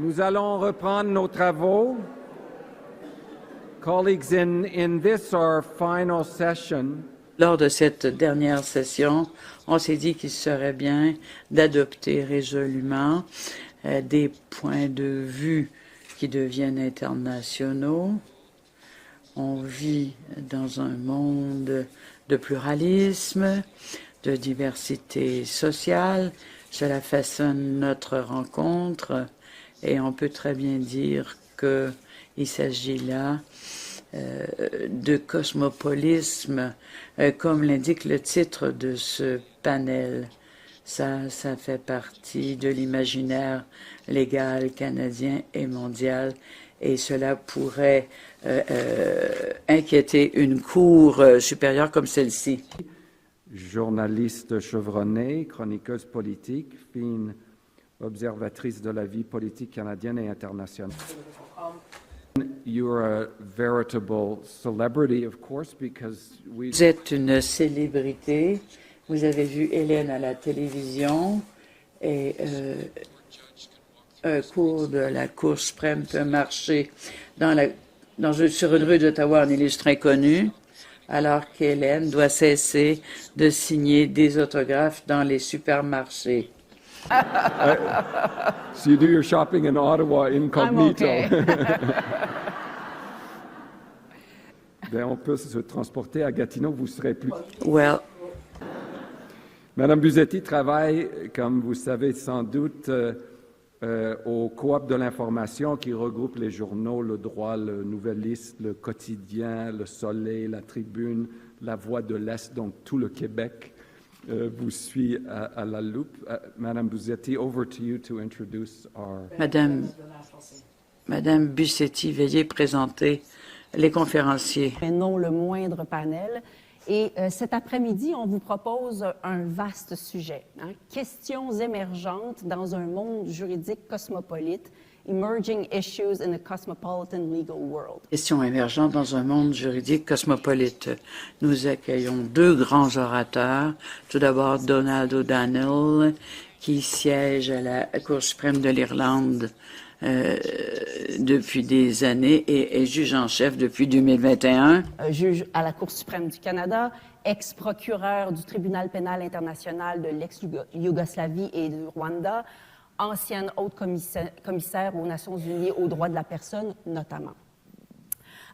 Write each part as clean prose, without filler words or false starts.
Nous allons reprendre nos travaux. Colleagues, in this, our final session, lors de cette dernière session, on s'est dit qu'il serait bien d'adopter résolument des points de vue qui deviennent internationaux. On vit dans un monde de pluralisme, de diversité sociale. Cela façonne notre rencontre et on peut très bien dire qu'il s'agit là de cosmopolisme, comme l'indique le titre de ce panel. Ça fait partie de l'imaginaire légal canadien et mondial, et cela pourrait inquiéter une cour supérieure comme celle-ci. Journaliste chevronnée, chroniqueuse politique, fine observatrice de la vie politique canadienne et internationale. You're a veritable celebrity, of course, because Vous êtes une célébrité. Vous avez vu Hélène à la télévision et un cours de la Cour suprême peut marcher sur une rue d'Ottawa, un illustre inconnu, alors qu'Hélène doit cesser de signer des autographes dans les supermarchés. So you do your shopping in Ottawa incognito. Ben, on peut se transporter à Gatineau, vous serez plus. Well. Madame Busetti travaille, comme vous savez sans doute, au Coop de l'information qui regroupe les journaux Le Droit, Le Nouvelliste, Le Quotidien, Le Soleil, La Tribune, La Voix de l'Est, donc tout le Québec vous suit à la loupe. Madame Busetti, over to you to introduce our... Madame Busetti, veuillez présenter les conférenciers. Mais non le moindre panel. Et cet après-midi, on vous propose un vaste sujet. Questions émergentes dans un monde juridique cosmopolite. Emerging issues in a cosmopolitan legal world. Questions émergentes dans un monde juridique cosmopolite. Nous accueillons deux grands orateurs. Tout d'abord, Donald O'Donnell, qui siège à la Cour suprême de l'Irlande depuis des années et est juge en chef depuis 2021. Juge à la Cour suprême du Canada, ex-procureur du Tribunal pénal international de l'ex-Yougoslavie et du Rwanda, ancienne haute commissaire aux Nations unies aux droits de la personne, notamment.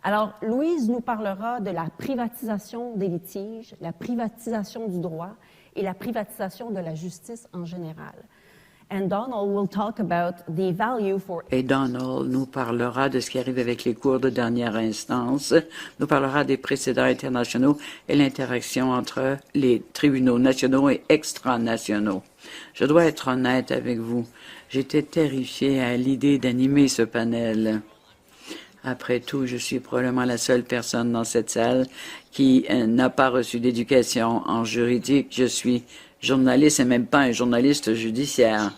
Alors, Louise nous parlera de la privatisation des litiges, la privatisation du droit et la privatisation de la justice en général. Et Donald nous parlera de ce qui arrive avec les cours de dernière instance, nous parlera des précédents internationaux et l'interaction entre les tribunaux nationaux et extranationaux. Je dois être honnête avec vous, j'étais terrifiée à l'idée d'animer ce panel. Après tout, je suis probablement la seule personne dans cette salle qui n'a pas reçu d'éducation en juridique. Je suis journaliste et même pas un journaliste judiciaire.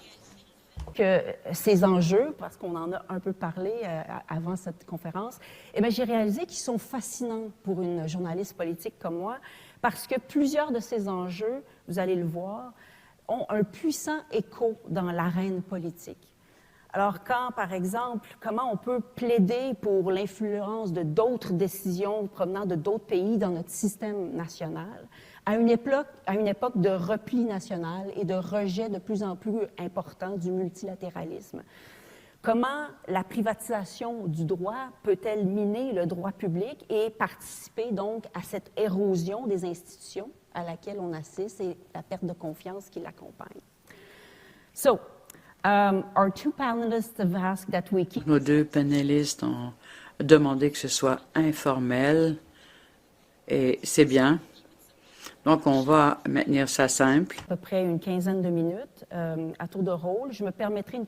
Que ces enjeux, parce qu'on en a un peu parlé avant cette conférence, eh bien, j'ai réalisé qu'ils sont fascinants pour une journaliste politique comme moi, parce que plusieurs de ces enjeux, vous allez le voir, ont un puissant écho dans l'arène politique. Alors, quand, par exemple, comment on peut plaider pour l'influence de d'autres décisions provenant de d'autres pays dans notre système national, à une époque de repli national et de rejet de plus en plus important du multilatéralisme. Comment la privatisation du droit peut-elle miner le droit public et participer donc à cette érosion des institutions à laquelle on assiste et la perte de confiance qui l'accompagne? Our two panelists have asked that we keep... Nos deux panélistes ont demandé que ce soit informel et c'est bien. Donc, on va maintenir ça simple. À peu près une quinzaine de minutes à tour de rôle. Je me permettrai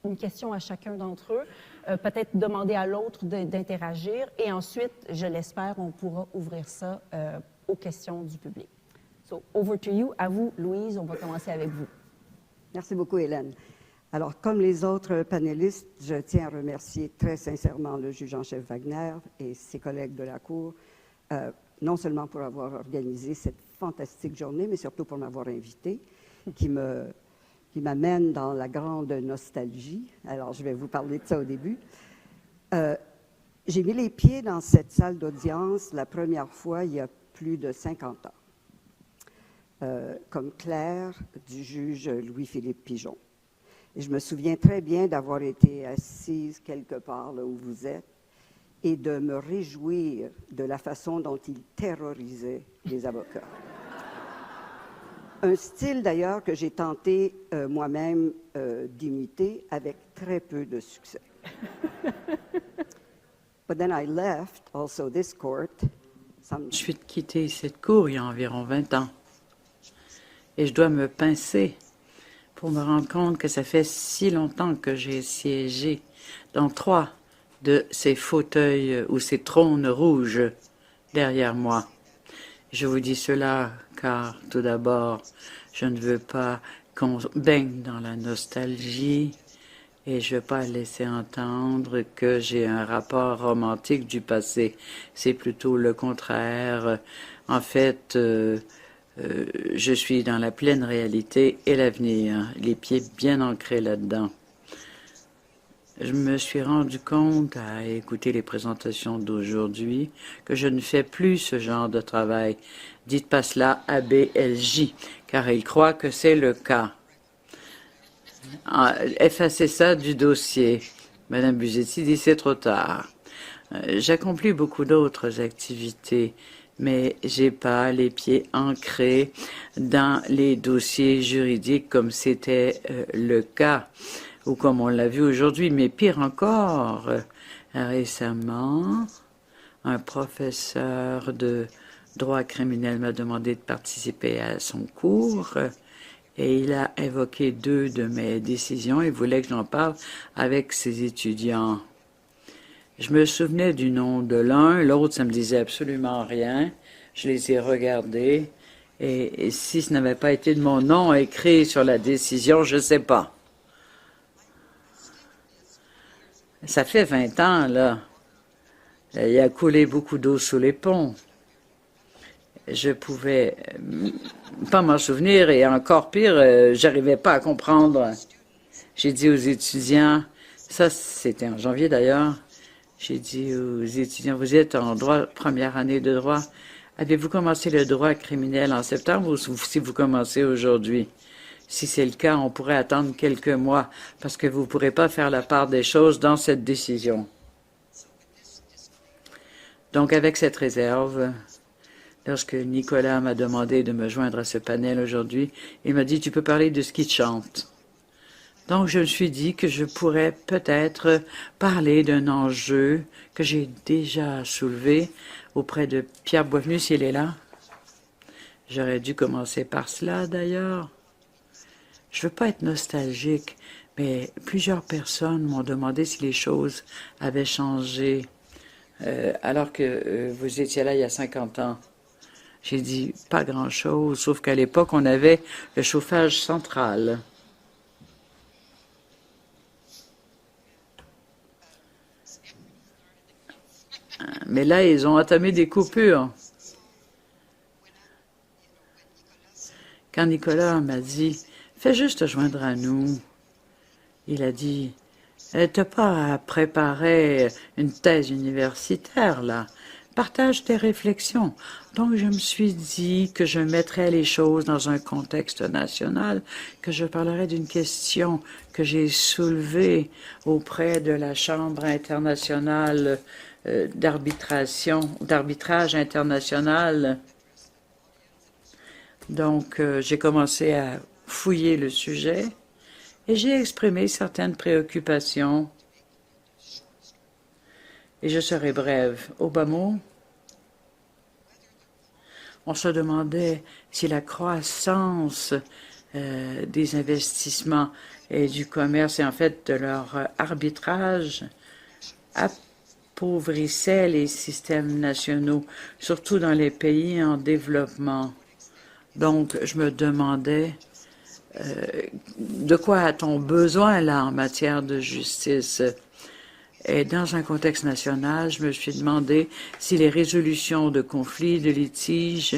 une question à chacun d'entre eux, peut-être demander à l'autre d'interagir et ensuite, je l'espère, on pourra ouvrir ça aux questions du public. So, over to you. À vous, Louise, on va commencer avec vous. Merci beaucoup, Hélène. Alors, comme les autres panélistes, je tiens à remercier très sincèrement le juge en chef Wagner et ses collègues de la Cour, non seulement pour avoir organisé cette fantastique journée, mais surtout pour m'avoir invité, qui me qui m'amène dans la grande nostalgie. Alors, je vais vous parler de ça au début. J'ai mis les pieds dans cette salle d'audience la première fois il y a plus de 50 ans, comme clerc du juge Louis-Philippe Pigeon. Et je me souviens très bien d'avoir été assise quelque part là où vous êtes et de me réjouir de la façon dont il terrorisait les avocats. Un style d'ailleurs que j'ai tenté moi-même d'imiter avec très peu de succès. But then I left also this court. Je suis quitté cette cour il y a environ 20 ans. Et je dois me pincer pour me rendre compte que ça fait si longtemps que j'ai siégé dans 3 de ces fauteuils ou ces trônes rouges derrière moi. Je vous dis cela car, tout d'abord, je ne veux pas qu'on baigne dans la nostalgie et je ne veux pas laisser entendre que j'ai un rapport romantique du passé. C'est plutôt le contraire. En fait, je suis dans la pleine réalité et l'avenir, les pieds bien ancrés là-dedans. Je me suis rendu compte à écouter les présentations d'aujourd'hui que je ne fais plus ce genre de travail. Dites pas cela à BLJ, car il croit que c'est le cas. Effacez ça du dossier. Madame Busetti dit c'est trop tard. J'accomplis beaucoup d'autres activités, mais j'ai pas les pieds ancrés dans les dossiers juridiques comme c'était le cas, ou comme on l'a vu aujourd'hui. Mais pire encore, récemment, un professeur de droit criminel m'a demandé de participer à son cours et il a évoqué 2 de mes décisions et voulait que j'en parle avec ses étudiants. Je me souvenais du nom de l'un, l'autre, ça me disait absolument rien. Je les ai regardés et si ce n'avait pas été de mon nom écrit sur la décision, je ne sais pas. Ça fait 20 ans, là. Il a coulé beaucoup d'eau sous les ponts. Je pouvais pas m'en souvenir et encore pire, j'arrivais pas à comprendre. J'ai dit aux étudiants, ça c'était en janvier d'ailleurs, j'ai dit aux étudiants, vous êtes en droit, première année de droit, avez-vous commencé le droit criminel en septembre ou si vous commencez aujourd'hui? Si c'est le cas, on pourrait attendre quelques mois parce que vous ne pourrez pas faire la part des choses dans cette décision. Donc, avec cette réserve, lorsque Nicolas m'a demandé de me joindre à ce panel aujourd'hui, il m'a dit « Tu peux parler de ce qui te chante ». Donc, je me suis dit que je pourrais peut-être parler d'un enjeu que j'ai déjà soulevé auprès de Pierre Boisvenu, s'il est là. J'aurais dû commencer par cela, d'ailleurs. Je ne veux pas être nostalgique, mais plusieurs personnes m'ont demandé si les choses avaient changé alors que vous étiez là il y a 50 ans. J'ai dit pas grand-chose, sauf qu'à l'époque, on avait le chauffage central. Mais là, ils ont entamé des coupures. Quand Nicolas m'a dit « Fais juste te joindre à nous », il a dit « T'as pas à préparer une thèse universitaire, là. Partage tes réflexions. » Donc, je me suis dit que je mettrais les choses dans un contexte national, que je parlerais d'une question que j'ai soulevée auprès de la Chambre internationale d'arbitrage international. Donc, j'ai commencé à fouiller le sujet et j'ai exprimé certaines préoccupations. Et je serai brève. Au bas mot, on se demandait si la croissance des investissements et du commerce et en fait de leur arbitrage appauvrissait les systèmes nationaux, surtout dans les pays en développement. Donc, je me demandais de quoi a-t-on besoin là en matière de justice? Et dans un contexte national, je me suis demandé si les résolutions de conflits, de litiges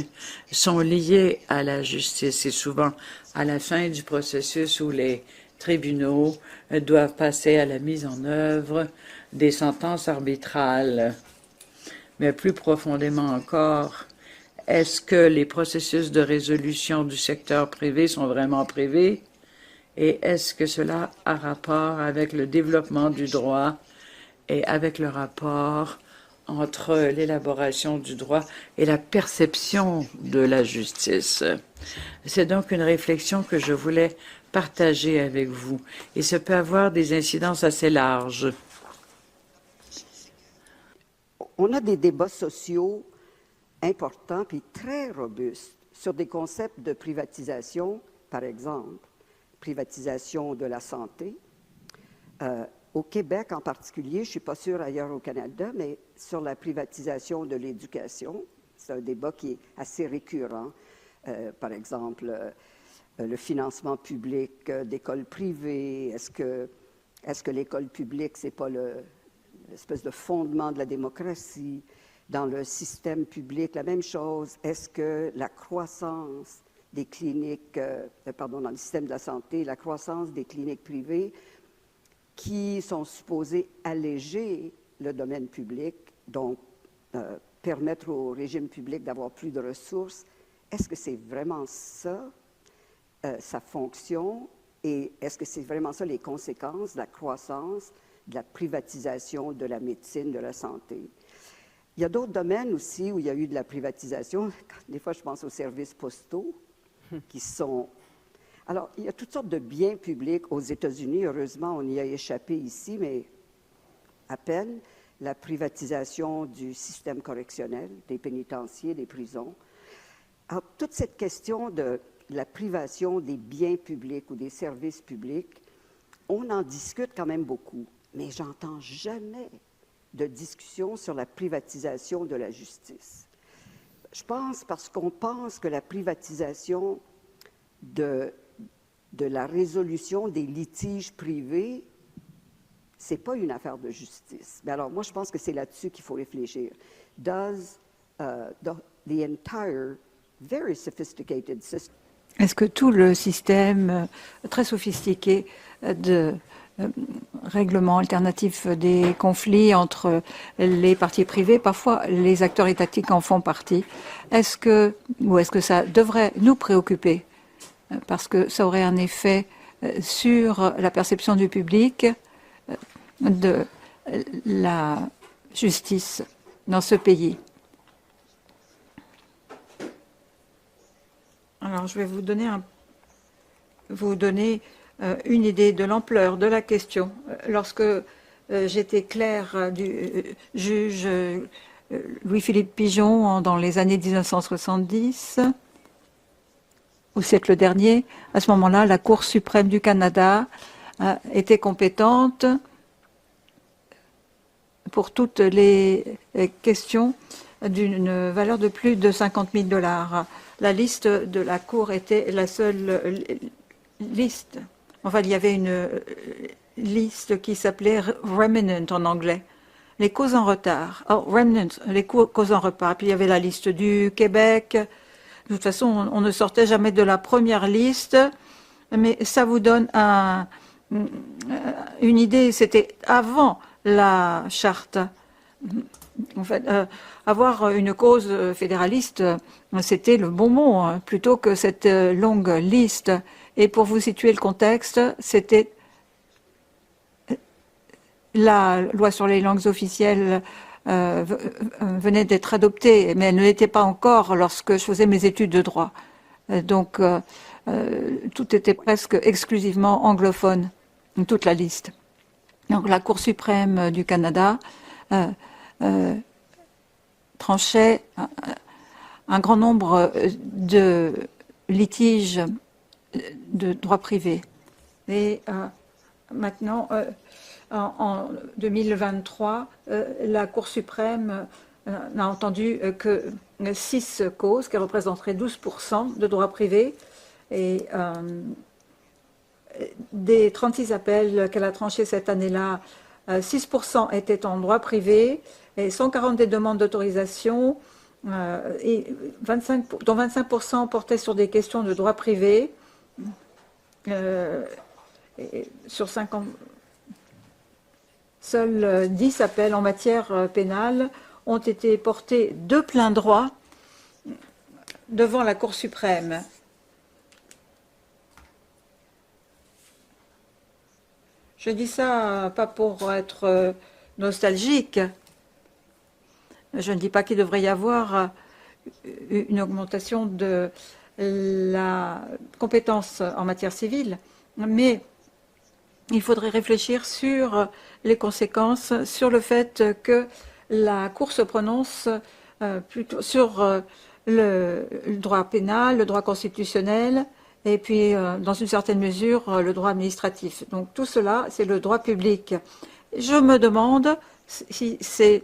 sont liées à la justice. C'est souvent à la fin du processus où les tribunaux doivent passer à la mise en œuvre des sentences arbitrales. Mais plus profondément encore, est-ce que les processus de résolution du secteur privé sont vraiment privés? Et est-ce que cela a rapport avec le développement du droit et avec le rapport entre l'élaboration du droit et la perception de la justice? C'est donc une réflexion que je voulais partager avec vous. Et ça peut avoir des incidences assez larges. On a des débats sociaux importants puis très robustes sur des concepts de privatisation, par exemple, privatisation de la santé. Au Québec en particulier, je ne suis pas sûre ailleurs au Canada, mais sur la privatisation de l'éducation, c'est un débat qui est assez récurrent. Par exemple, le financement public d'écoles privées, est-ce que l'école publique, ce n'est pas l'espèce de fondement de la démocratie? Dans le système public, la même chose. Est-ce que la croissance des cliniques, dans le système de la santé, la croissance des cliniques privées qui sont supposées alléger le domaine public, donc permettre au régime public d'avoir plus de ressources, est-ce que c'est vraiment ça, sa fonction, et est-ce que c'est vraiment ça les conséquences de la croissance, de la privatisation de la médecine, de la santé? Il y a d'autres domaines aussi où il y a eu de la privatisation. Des fois, je pense aux services postaux qui sont... Alors, il y a toutes sortes de biens publics aux États-Unis. Heureusement, on y a échappé ici, mais à peine. La privatisation du système correctionnel, des pénitenciers, des prisons. Alors, toute cette question de la privation des biens publics ou des services publics, on en discute quand même beaucoup, mais j'entends jamais de discussion sur la privatisation de la justice. Je pense parce qu'on pense que la privatisation de la résolution des litiges privés, ce n'est pas une affaire de justice. Mais alors, moi, je pense que c'est là-dessus qu'il faut réfléchir. Does the entire, very sophisticated system... Est-ce que tout le système très sophistiqué de règlement alternatif des conflits entre les parties privées, parfois les acteurs étatiques en font partie, est-ce que ça devrait nous préoccuper? Parce que ça aurait un effet sur la perception du public de la justice dans ce pays. Alors, je vais vous donner une idée de l'ampleur de la question. Lorsque j'étais clerc du juge Louis-Philippe Pigeon dans les années 1970, au siècle dernier, à ce moment-là, la Cour suprême du Canada était compétente pour toutes les questions d'une valeur de plus de 50 000 $. La liste de la Cour était la seule liste. Enfin, il y avait une liste qui s'appelait Remnant en anglais. Les causes en retard. Oh, Remnant, les causes en retard. Puis il y avait la liste du Québec. De toute façon, on ne sortait jamais de la première liste. Mais ça vous donne une idée. C'était avant la charte. En fait, avoir une cause fédéraliste, c'était le bon mot, hein, plutôt que cette longue liste. Et pour vous situer le contexte, c'était la loi sur les langues officielles venait d'être adoptée, mais elle ne l'était pas encore lorsque je faisais mes études de droit. Donc, tout était presque exclusivement anglophone, toute la liste. Donc, la Cour suprême du Canada tranchait un grand nombre de litiges de droit privé. Et maintenant, en 2023, la Cour suprême n'a entendu que 6 causes qui représenteraient 12% de droit privé et des 36 appels qu'elle a tranchés cette année-là 6% étaient en droit privé et 140 des demandes d'autorisation, et 25, dont 25% portaient sur des questions de droit privé. Et sur 50, seuls 10 appels en matière pénale ont été portés de plein droit devant la Cour suprême. Je dis ça pas pour être nostalgique. Je ne dis pas qu'il devrait y avoir une augmentation de la compétence en matière civile, mais il faudrait réfléchir sur les conséquences, sur le fait que la Cour se prononce plutôt sur le droit pénal, le droit constitutionnel, et puis, dans une certaine mesure, le droit administratif. Donc, tout cela, c'est le droit public. Je me demande si c'est,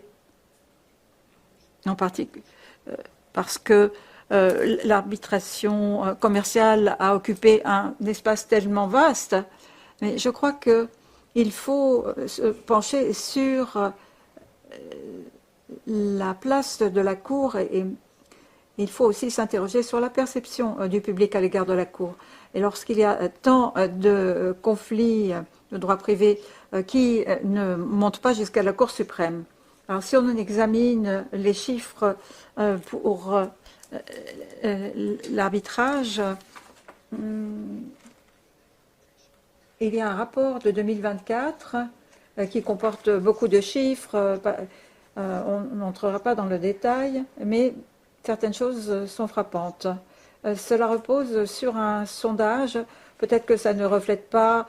en particulier, parce que l'arbitration commerciale a occupé un espace tellement vaste, mais je crois qu'il faut se pencher sur la place de la Cour et il faut aussi s'interroger sur la perception du public à l'égard de la Cour. Et lorsqu'il y a tant de conflits de droit privé qui ne montent pas jusqu'à la Cour suprême. Alors si on examine les chiffres pour l'arbitrage, il y a un rapport de 2024 qui comporte beaucoup de chiffres. On n'entrera pas dans le détail, mais certaines choses sont frappantes. Cela repose sur un sondage. Peut-être que ça ne reflète pas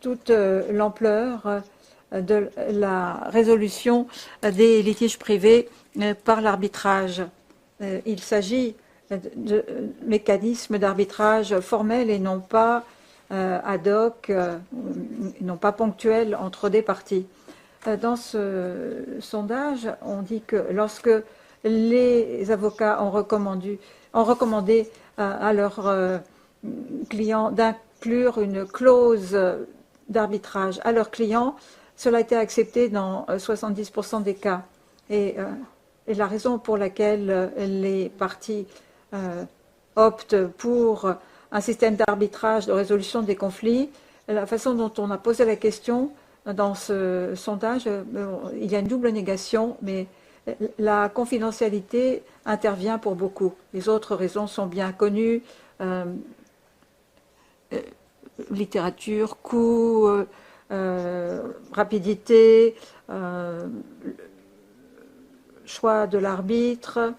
toute l'ampleur de la résolution des litiges privés par l'arbitrage. Il s'agit de mécanismes d'arbitrage formels et non pas ad hoc, non pas ponctuels entre des parties. Dans ce sondage, on dit que lorsque les avocats ont recommandé à leurs clients d'inclure une clause d'arbitrage à leurs clients, cela a été accepté dans 70% des cas. Et la raison pour laquelle les parties optent pour un système d'arbitrage, de résolution des conflits, la façon dont on a posé la question dans ce sondage, il y a une double négation, mais la confidentialité intervient pour beaucoup. Les autres raisons sont bien connues. Littérature, coût, rapidité, choix de l'arbitre,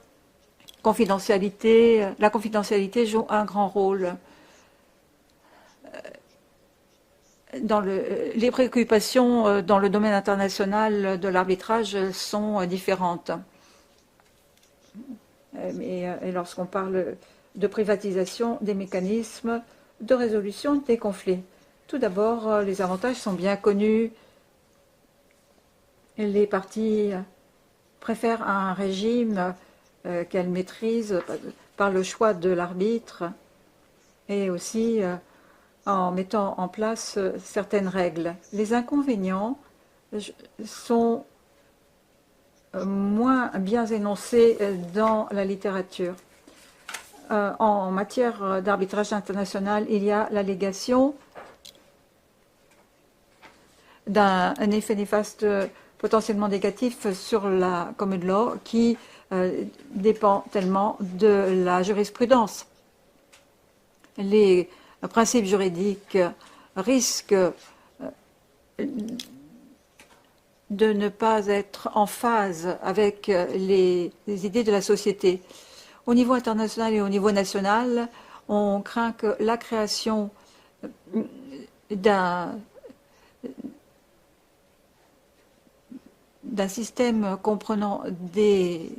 confidentialité. La confidentialité joue un grand rôle. Les préoccupations dans le domaine international de l'arbitrage sont différentes. Et lorsqu'on parle de privatisation des mécanismes de résolution des conflits. Tout d'abord, les avantages sont bien connus. Les parties préfèrent un régime qu'elles maîtrisent par le choix de l'arbitre et aussi en mettant en place certaines règles. Les inconvénients sont moins bien énoncés dans la littérature. En matière d'arbitrage international, il y a l'allégation d'un effet néfaste potentiellement négatif sur la common law qui dépend tellement de la jurisprudence. Les principes juridiques risquent de ne pas être en phase avec les idées de la société. Au niveau international et au niveau national, on craint que la création d'un système comprenant des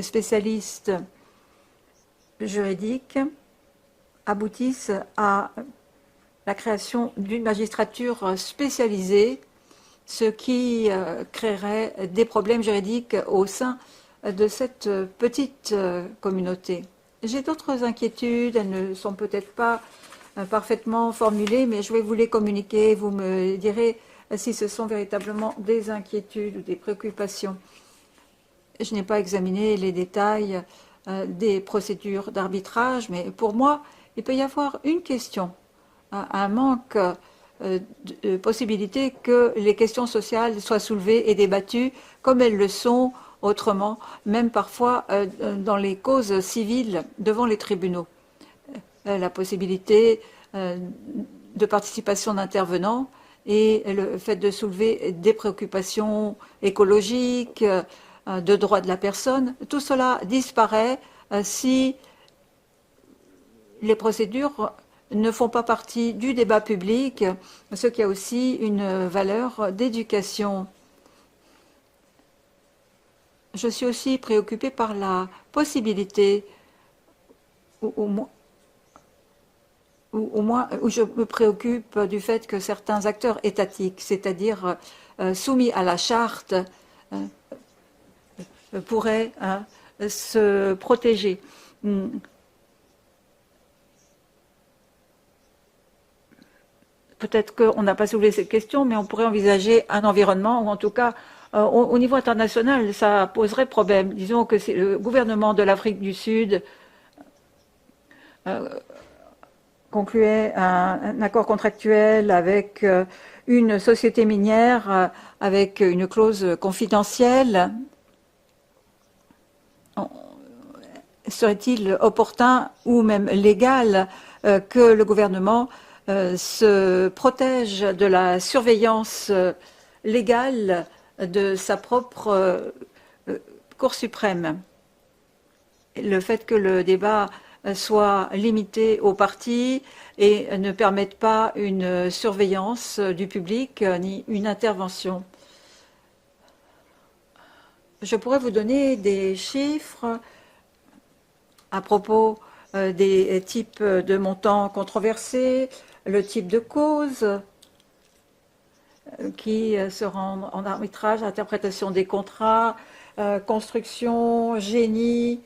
spécialistes juridiques aboutisse à la création d'une magistrature spécialisée, ce qui créerait des problèmes juridiques au sein de cette petite communauté. J'ai d'autres inquiétudes, elles ne sont peut-être pas parfaitement formulées, mais je vais vous les communiquer. Vous me direz si ce sont véritablement des inquiétudes ou des préoccupations. Je n'ai pas examiné les détails des procédures d'arbitrage, mais pour moi, il peut y avoir une question, un manque de possibilité que les questions sociales soient soulevées et débattues comme elles le sont autrement, même parfois dans les causes civiles devant les tribunaux. La possibilité de participation d'intervenants et le fait de soulever des préoccupations écologiques, de droits de la personne, tout cela disparaît si les procédures ne font pas partie du débat public, ce qui a aussi une valeur d'éducation. Je suis aussi préoccupée par la possibilité, ou au moins je me préoccupe du fait que certains acteurs étatiques, c'est-à-dire soumis à la charte, pourraient se protéger. Peut-être qu'on n'a pas soulevé cette question, mais on pourrait envisager un environnement, ou en tout cas, au niveau international, ça poserait problème. Disons que c'est le gouvernement de l'Afrique du Sud concluait un accord contractuel avec une société minière, avec une clause confidentielle. Serait-il opportun ou même légal que le gouvernement se protège de la surveillance légale de sa propre Cour suprême? Le fait que le débat soit limité aux partis et ne permette pas une surveillance du public ni une intervention. Je pourrais vous donner des chiffres à propos des types de montants controversés, le type de cause qui se rendent en arbitrage, interprétation des contrats, construction, génie,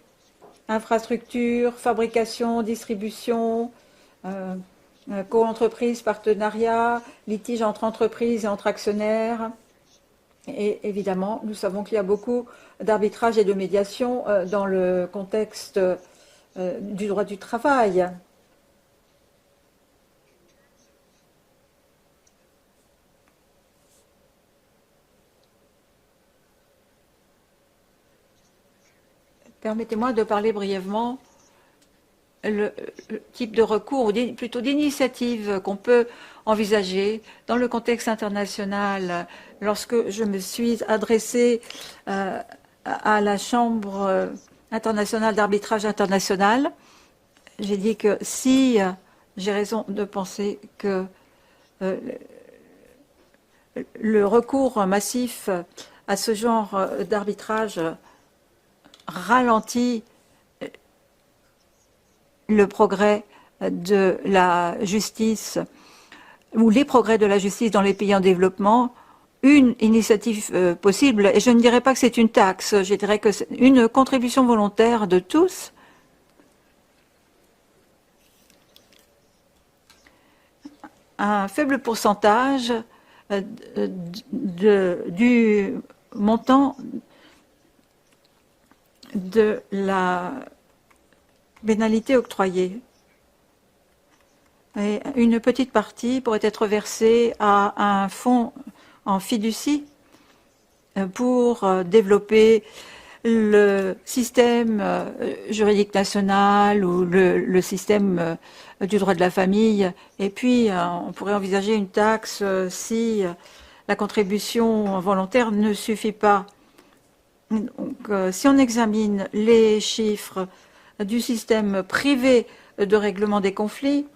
infrastructure, fabrication, distribution, co-entreprise, partenariat, litige entre entreprises et entre actionnaires. Et évidemment, nous savons qu'il y a beaucoup d'arbitrage et de médiation dans le contexte du droit du travail. Permettez-moi de parler brièvement le type de recours, ou plutôt d'initiative qu'on peut envisager dans le contexte international. Lorsque je me suis adressée à la Chambre internationale d'arbitrage international, j'ai dit que si j'ai raison de penser que le recours massif à ce genre d'arbitrage ralentit le progrès de la justice ou les progrès de la justice dans les pays en développement, une initiative possible, et je ne dirais pas que c'est une taxe, je dirais que c'est une contribution volontaire de tous, un faible pourcentage du montant de la pénalité octroyée. Et une petite partie pourrait être versée à un fonds en fiducie pour développer le système juridique national ou le système du droit de la famille. Et puis, on pourrait envisager une taxe si la contribution volontaire ne suffit pas. Donc, si on examine les chiffres du système privé de règlement des conflits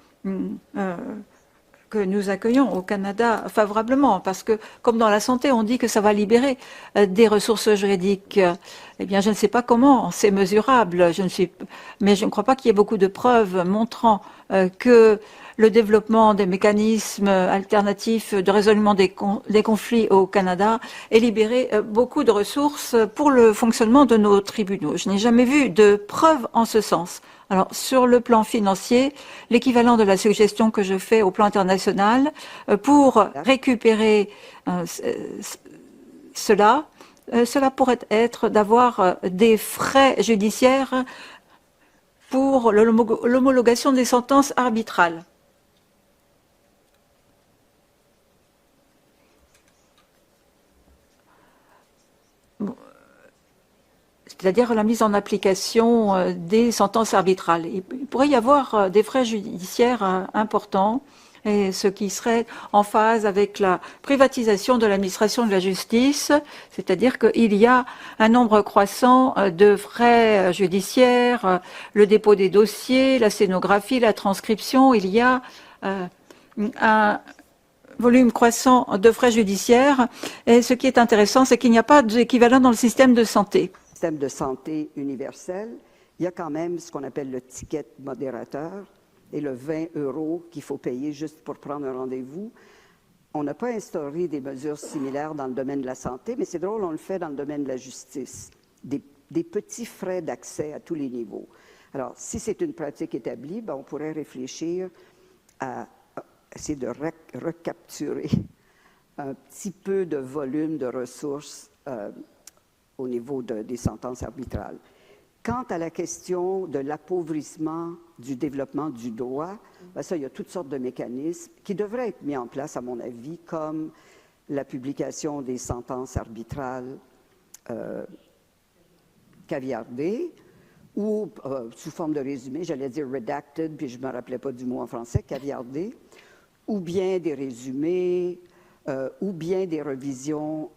que nous accueillons au Canada favorablement, parce que, comme dans la santé, on dit que ça va libérer des ressources juridiques. Eh bien, je ne sais pas comment c'est mesurable, mais je ne crois pas qu'il y ait beaucoup de preuves montrant que le développement des mécanismes alternatifs de résolution des conflits au Canada ait libéré beaucoup de ressources pour le fonctionnement de nos tribunaux. Je n'ai jamais vu de preuves en ce sens. Alors, sur le plan financier, l'équivalent de la suggestion que je fais au plan international, pour récupérer cela pourrait être d'avoir des frais judiciaires pour l'homologation des sentences arbitrales. C'est-à-dire la mise en application des sentences arbitrales. Il pourrait y avoir des frais judiciaires importants, et ce qui serait en phase avec la privatisation de l'administration de la justice, c'est-à-dire qu'il y a un nombre croissant de frais judiciaires, le dépôt des dossiers, la scénographie, la transcription, il y a un volume croissant de frais judiciaires, et ce qui est intéressant, c'est qu'il n'y a pas d'équivalent dans le système de santé. Système de santé universel, il y a quand même ce qu'on appelle le ticket modérateur et le 20 € qu'il faut payer juste pour prendre un rendez-vous. On n'a pas instauré des mesures similaires dans le domaine de la santé, mais c'est drôle, on le fait dans le domaine de la justice. Des petits frais d'accès à tous les niveaux. Alors, si c'est une pratique établie, on pourrait réfléchir à essayer de recapturer un petit peu de volume de ressources au niveau des sentences arbitrales. Quant à la question de l'appauvrissement du développement du droit, ça, il y a toutes sortes de mécanismes qui devraient être mis en place, à mon avis, comme la publication des sentences arbitrales caviardées ou sous forme de résumé, j'allais dire redacted, puis je ne me rappelais pas du mot en français, caviardé, ou bien des résumés, ou bien des revisions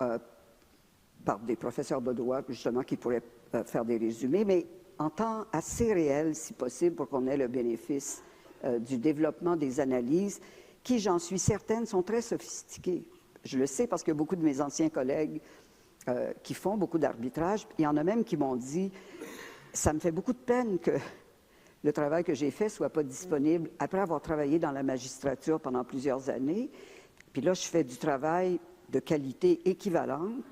par des professeurs de droit, justement, qui pourraient faire des résumés, mais en temps assez réel, si possible, pour qu'on ait le bénéfice du développement des analyses, qui, j'en suis certaine, sont très sophistiquées. Je le sais parce que beaucoup de mes anciens collègues qui font beaucoup d'arbitrage, il y en a même qui m'ont dit « ça me fait beaucoup de peine que le travail que j'ai fait ne soit pas disponible après avoir travaillé dans la magistrature pendant plusieurs années. Puis là, je fais du travail de qualité équivalente,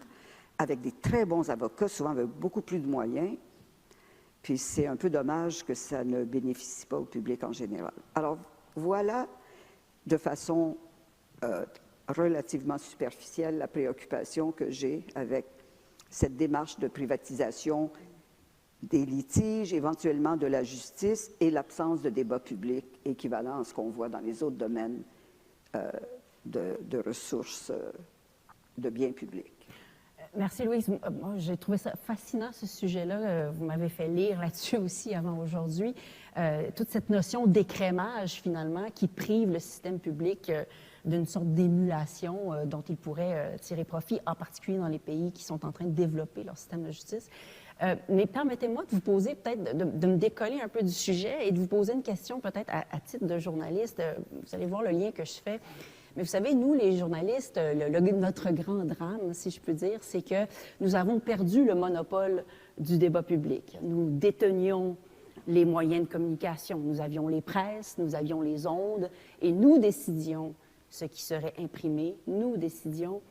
avec des très bons avocats, souvent avec beaucoup plus de moyens. Puis c'est un peu dommage que ça ne bénéficie pas au public en général. Alors voilà, de façon relativement superficielle, la préoccupation que j'ai avec cette démarche de privatisation des litiges, éventuellement de la justice, et l'absence de débat public équivalent à ce qu'on voit dans les autres domaines de ressources de biens publics. Merci, Louise. Moi, j'ai trouvé ça fascinant, ce sujet-là. Vous m'avez fait lire là-dessus aussi avant aujourd'hui. Toute cette notion d'écrémage, finalement, qui prive le système public d'une sorte d'émulation dont il pourrait tirer profit, en particulier dans les pays qui sont en train de développer leur système de justice. Mais permettez-moi de vous poser, peut-être, de me décoller un peu du sujet et de vous poser une question, peut-être, à titre de journaliste. Vous allez voir le lien que je fais. Mais vous savez, nous, les journalistes, notre grand drame, si je peux dire, c'est que nous avons perdu le monopole du débat public. Nous détenions les moyens de communication. Nous avions les presses, nous avions les ondes, et nous décidions ce qui serait imprimé, nous décidions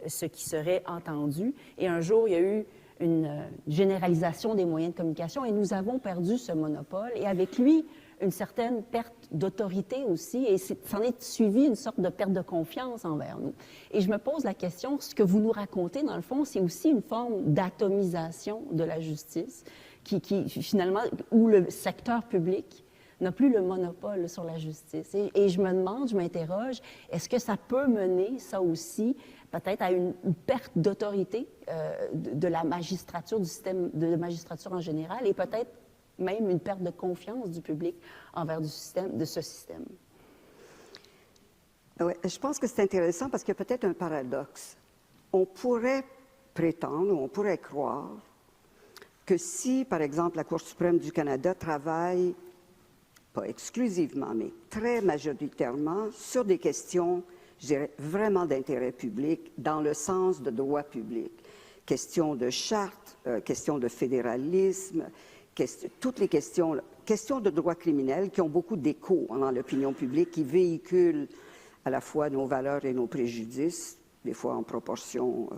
ce qui serait entendu. Et un jour, il y a eu une généralisation des moyens de communication, et nous avons perdu ce monopole, et avec lui, une certaine perte d'autorité aussi, et s'en est suivi une sorte de perte de confiance envers nous. Et je me pose la question, ce que vous nous racontez, dans le fond, c'est aussi une forme d'atomisation de la justice, qui finalement, où le secteur public n'a plus le monopole sur la justice. Et je me demande, je m'interroge, est-ce que ça peut mener, ça aussi, peut-être à une perte d'autorité de la magistrature, du système de la magistrature en général, et peut-être même une perte de confiance du public envers ce système. Oui, je pense que c'est intéressant parce qu'il y a peut-être un paradoxe. On pourrait prétendre, ou on pourrait croire, que si, par exemple, la Cour suprême du Canada travaille, pas exclusivement, mais très majoritairement, sur des questions, je dirais, vraiment d'intérêt public, dans le sens de droit public, questions de charte, questions de fédéralisme, toutes les questions de droit criminel qui ont beaucoup d'écho dans l'opinion publique, qui véhiculent à la fois nos valeurs et nos préjudices, des fois en proportion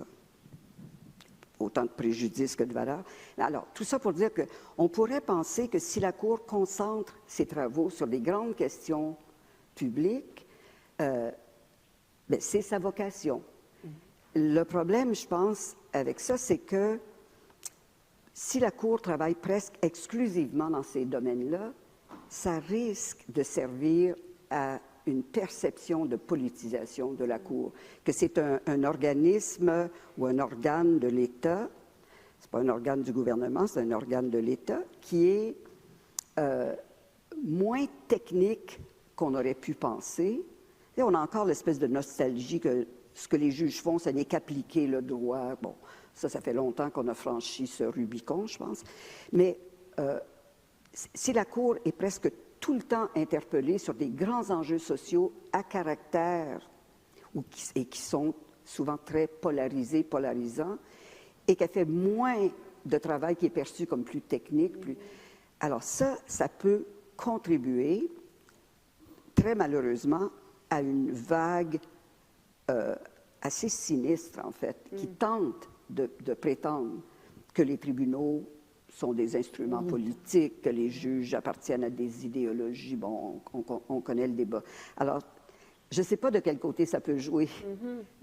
autant de préjudice que de valeur. Alors, tout ça pour dire qu'on pourrait penser que si la Cour concentre ses travaux sur des grandes questions publiques, c'est sa vocation. Le problème, je pense, avec ça, c'est que si la Cour travaille presque exclusivement dans ces domaines-là, ça risque de servir à une perception de politisation de la Cour, que c'est un organisme ou un organe de l'État, c'est pas un organe du gouvernement, c'est un organe de l'État, qui est moins technique qu'on aurait pu penser. Et on a encore l'espèce de nostalgie que ce que les juges font, ce n'est qu'appliquer le droit. Bon, ça fait longtemps qu'on a franchi ce Rubicon, je pense. Mais si la Cour est presque tout le temps interpellée sur des grands enjeux sociaux à caractère et qui sont souvent très polarisants, et qu'elle fait moins de travail qui est perçu comme plus technique. Alors ça peut contribuer, très malheureusement, à une vague assez sinistre, en fait, qui tente de prétendre que les tribunaux sont des instruments politiques, que les juges appartiennent à des idéologies. Bon, on connaît le débat. Alors, je ne sais pas de quel côté ça peut jouer,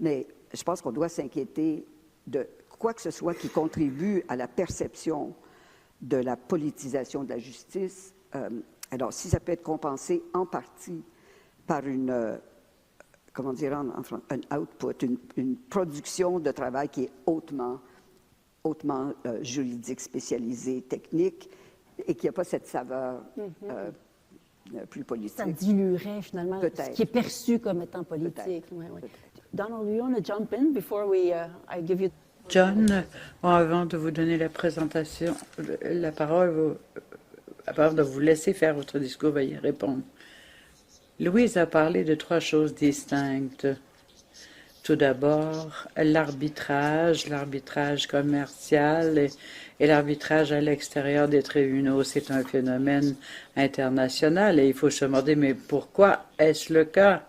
mais je pense qu'on doit s'inquiéter de quoi que ce soit qui contribue à la perception de la politisation de la justice. Alors, si ça peut être compensé en partie par comment dire un output, une production de travail qui est hautement juridique, spécialisée, technique, et qui n'a pas cette saveur plus politique. Ça diluerait finalement Peut-être. ce qui est perçu comme étant politique. Ouais. Donald, do you want to jump in before I give you... John, avant de vous donner la présentation, la parole, avant de vous laisser faire votre discours, va y répondre. Louise a parlé de 3 choses distinctes. Tout d'abord, l'arbitrage commercial et l'arbitrage à l'extérieur des tribunaux. C'est un phénomène international et il faut se demander, mais pourquoi est-ce le cas?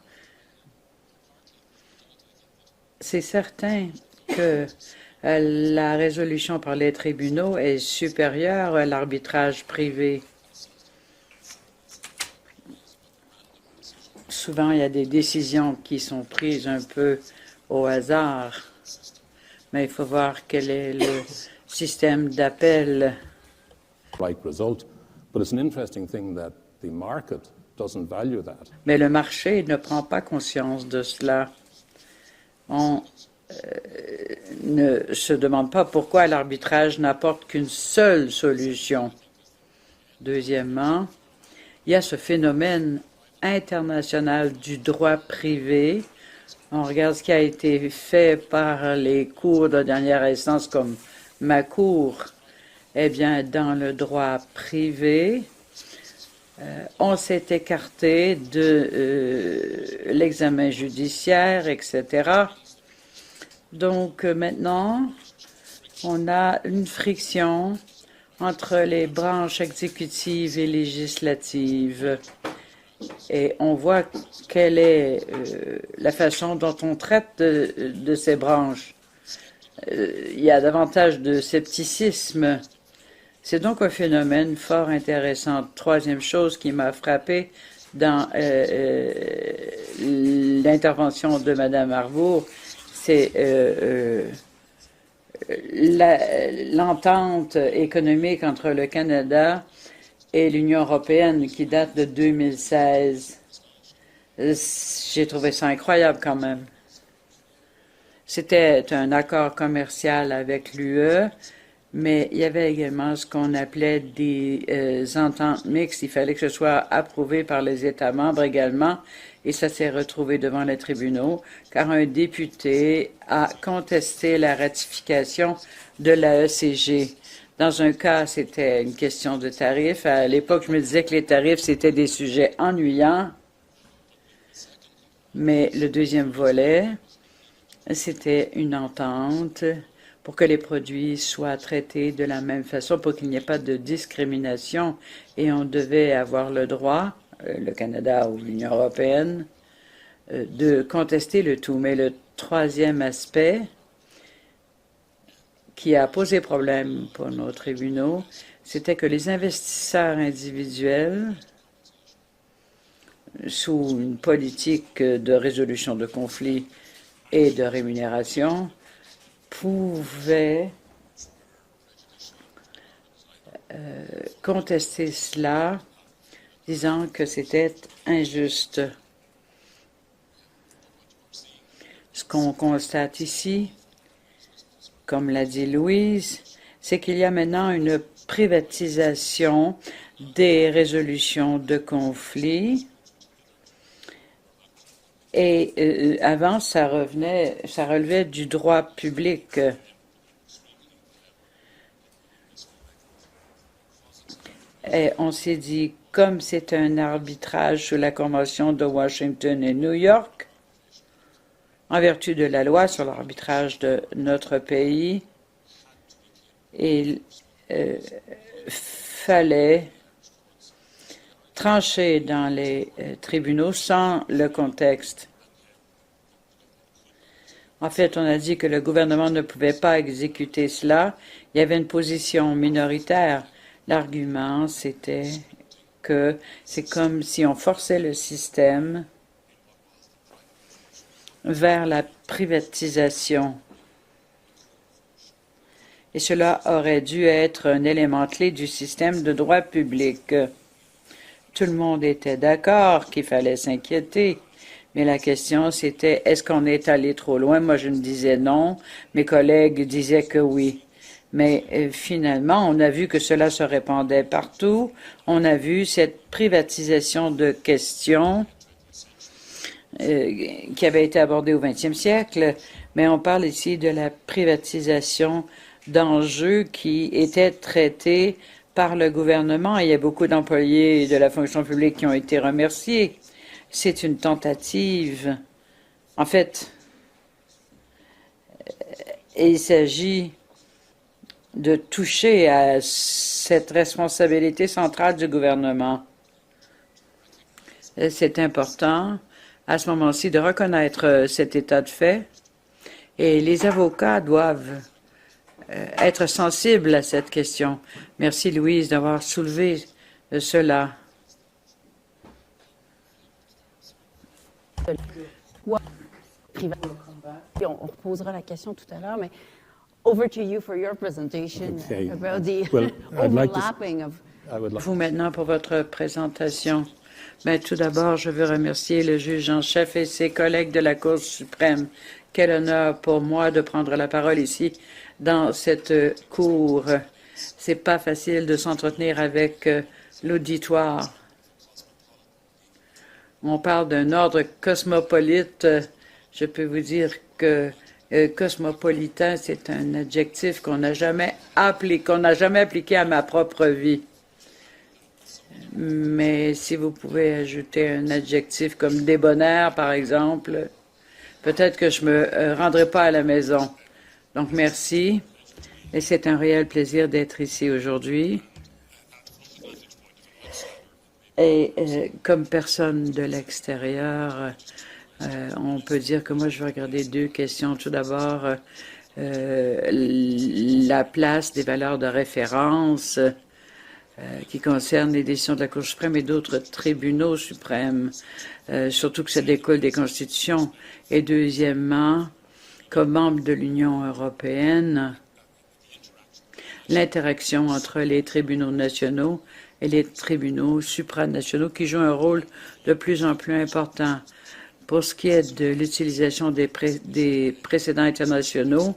C'est certain que la résolution par les tribunaux est supérieure à l'arbitrage privé. Souvent, il y a des décisions qui sont prises un peu au hasard, mais il faut voir quel est le système d'appel. Mais le marché ne prend pas conscience de cela. On ne se demande pas pourquoi l'arbitrage n'apporte qu'une seule solution. Deuxièmement, il y a ce phénomène international du droit privé. On regarde ce qui a été fait par les cours de dernière instance comme ma cour. Eh bien, dans le droit privé, on s'est écarté de l'examen judiciaire, etc. Donc maintenant, on a une friction entre les branches exécutives et législatives. Et on voit quelle est la façon dont on traite de ces branches. Il y a davantage de scepticisme. C'est donc un phénomène fort intéressant. Troisième chose qui m'a frappé dans l'intervention de Mme Arbour, c'est l'entente économique entre le Canada et l'Union européenne qui date de 2016. J'ai trouvé ça incroyable quand même. C'était un accord commercial avec l'UE, mais il y avait également ce qu'on appelait des ententes mixtes. Il fallait que ce soit approuvé par les États membres également, et ça s'est retrouvé devant les tribunaux, car un député a contesté la ratification de l'AECG. Dans un cas, c'était une question de tarifs. À l'époque, je me disais que les tarifs, c'était des sujets ennuyants. Mais le deuxième volet, c'était une entente pour que les produits soient traités de la même façon, pour qu'il n'y ait pas de discrimination. Et on devait avoir le droit, le Canada ou l'Union européenne, de contester le tout. Mais le troisième aspect, qui a posé problème pour nos tribunaux, c'était que les investisseurs individuels, sous une politique de résolution de conflits et de rémunération, pouvaient contester cela, disant que c'était injuste. Ce qu'on constate ici, comme l'a dit Louise, c'est qu'il y a maintenant une privatisation des résolutions de conflits. Et avant, ça relevait du droit public. Et on s'est dit, comme c'est un arbitrage sous la Convention de Washington et New York, en vertu de la loi sur l'arbitrage de notre pays, il fallait trancher dans les tribunaux sans le contexte. En fait, on a dit que le gouvernement ne pouvait pas exécuter cela. Il y avait une position minoritaire. L'argument, c'était que c'est comme si on forçait le système vers la privatisation. Et cela aurait dû être un élément clé du système de droit public. Tout le monde était d'accord qu'il fallait s'inquiéter, mais la question c'était est-ce qu'on est allé trop loin? Moi, je me disais non, mes collègues disaient que oui. Mais finalement, on a vu que cela se répandait partout. On a vu cette privatisation de questions qui avait été abordée au XXe siècle, mais on parle ici de la privatisation d'enjeux qui étaient traités par le gouvernement. Il y a beaucoup d'employés de la fonction publique qui ont été remerciés. C'est une tentative. En fait, il s'agit de toucher à cette responsabilité centrale du gouvernement. C'est important, à ce moment-ci, de reconnaître cet état de fait, et les avocats doivent être sensibles à cette question. Merci, Louise, d'avoir soulevé cela. On reposera la question tout à l'heure, mais over to you for your presentation about the overlapping of. Vous maintenant pour votre présentation. Mais tout d'abord, je veux remercier le juge en chef et ses collègues de la Cour suprême. Quel honneur pour moi de prendre la parole ici dans cette cour. C'est pas facile de s'entretenir avec l'auditoire. On parle d'un ordre cosmopolite. Je peux vous dire que cosmopolitain, c'est un adjectif qu'on n'a jamais appliqué à ma propre vie. Mais si vous pouvez ajouter un adjectif comme débonnaire, par exemple, peut-être que je me rendrai pas à la maison. Donc, merci. Et c'est un réel plaisir d'être ici aujourd'hui. Et comme personne de l'extérieur, on peut dire que moi, je vais regarder deux questions. Tout d'abord, la place des valeurs de référence qui concernent les décisions de la Cour suprême et d'autres tribunaux suprêmes, surtout que ça découle des constitutions. Et deuxièmement, comme membre de l'Union européenne, l'interaction entre les tribunaux nationaux et les tribunaux supranationaux qui jouent un rôle de plus en plus important. Pour ce qui est de l'utilisation des précédents internationaux,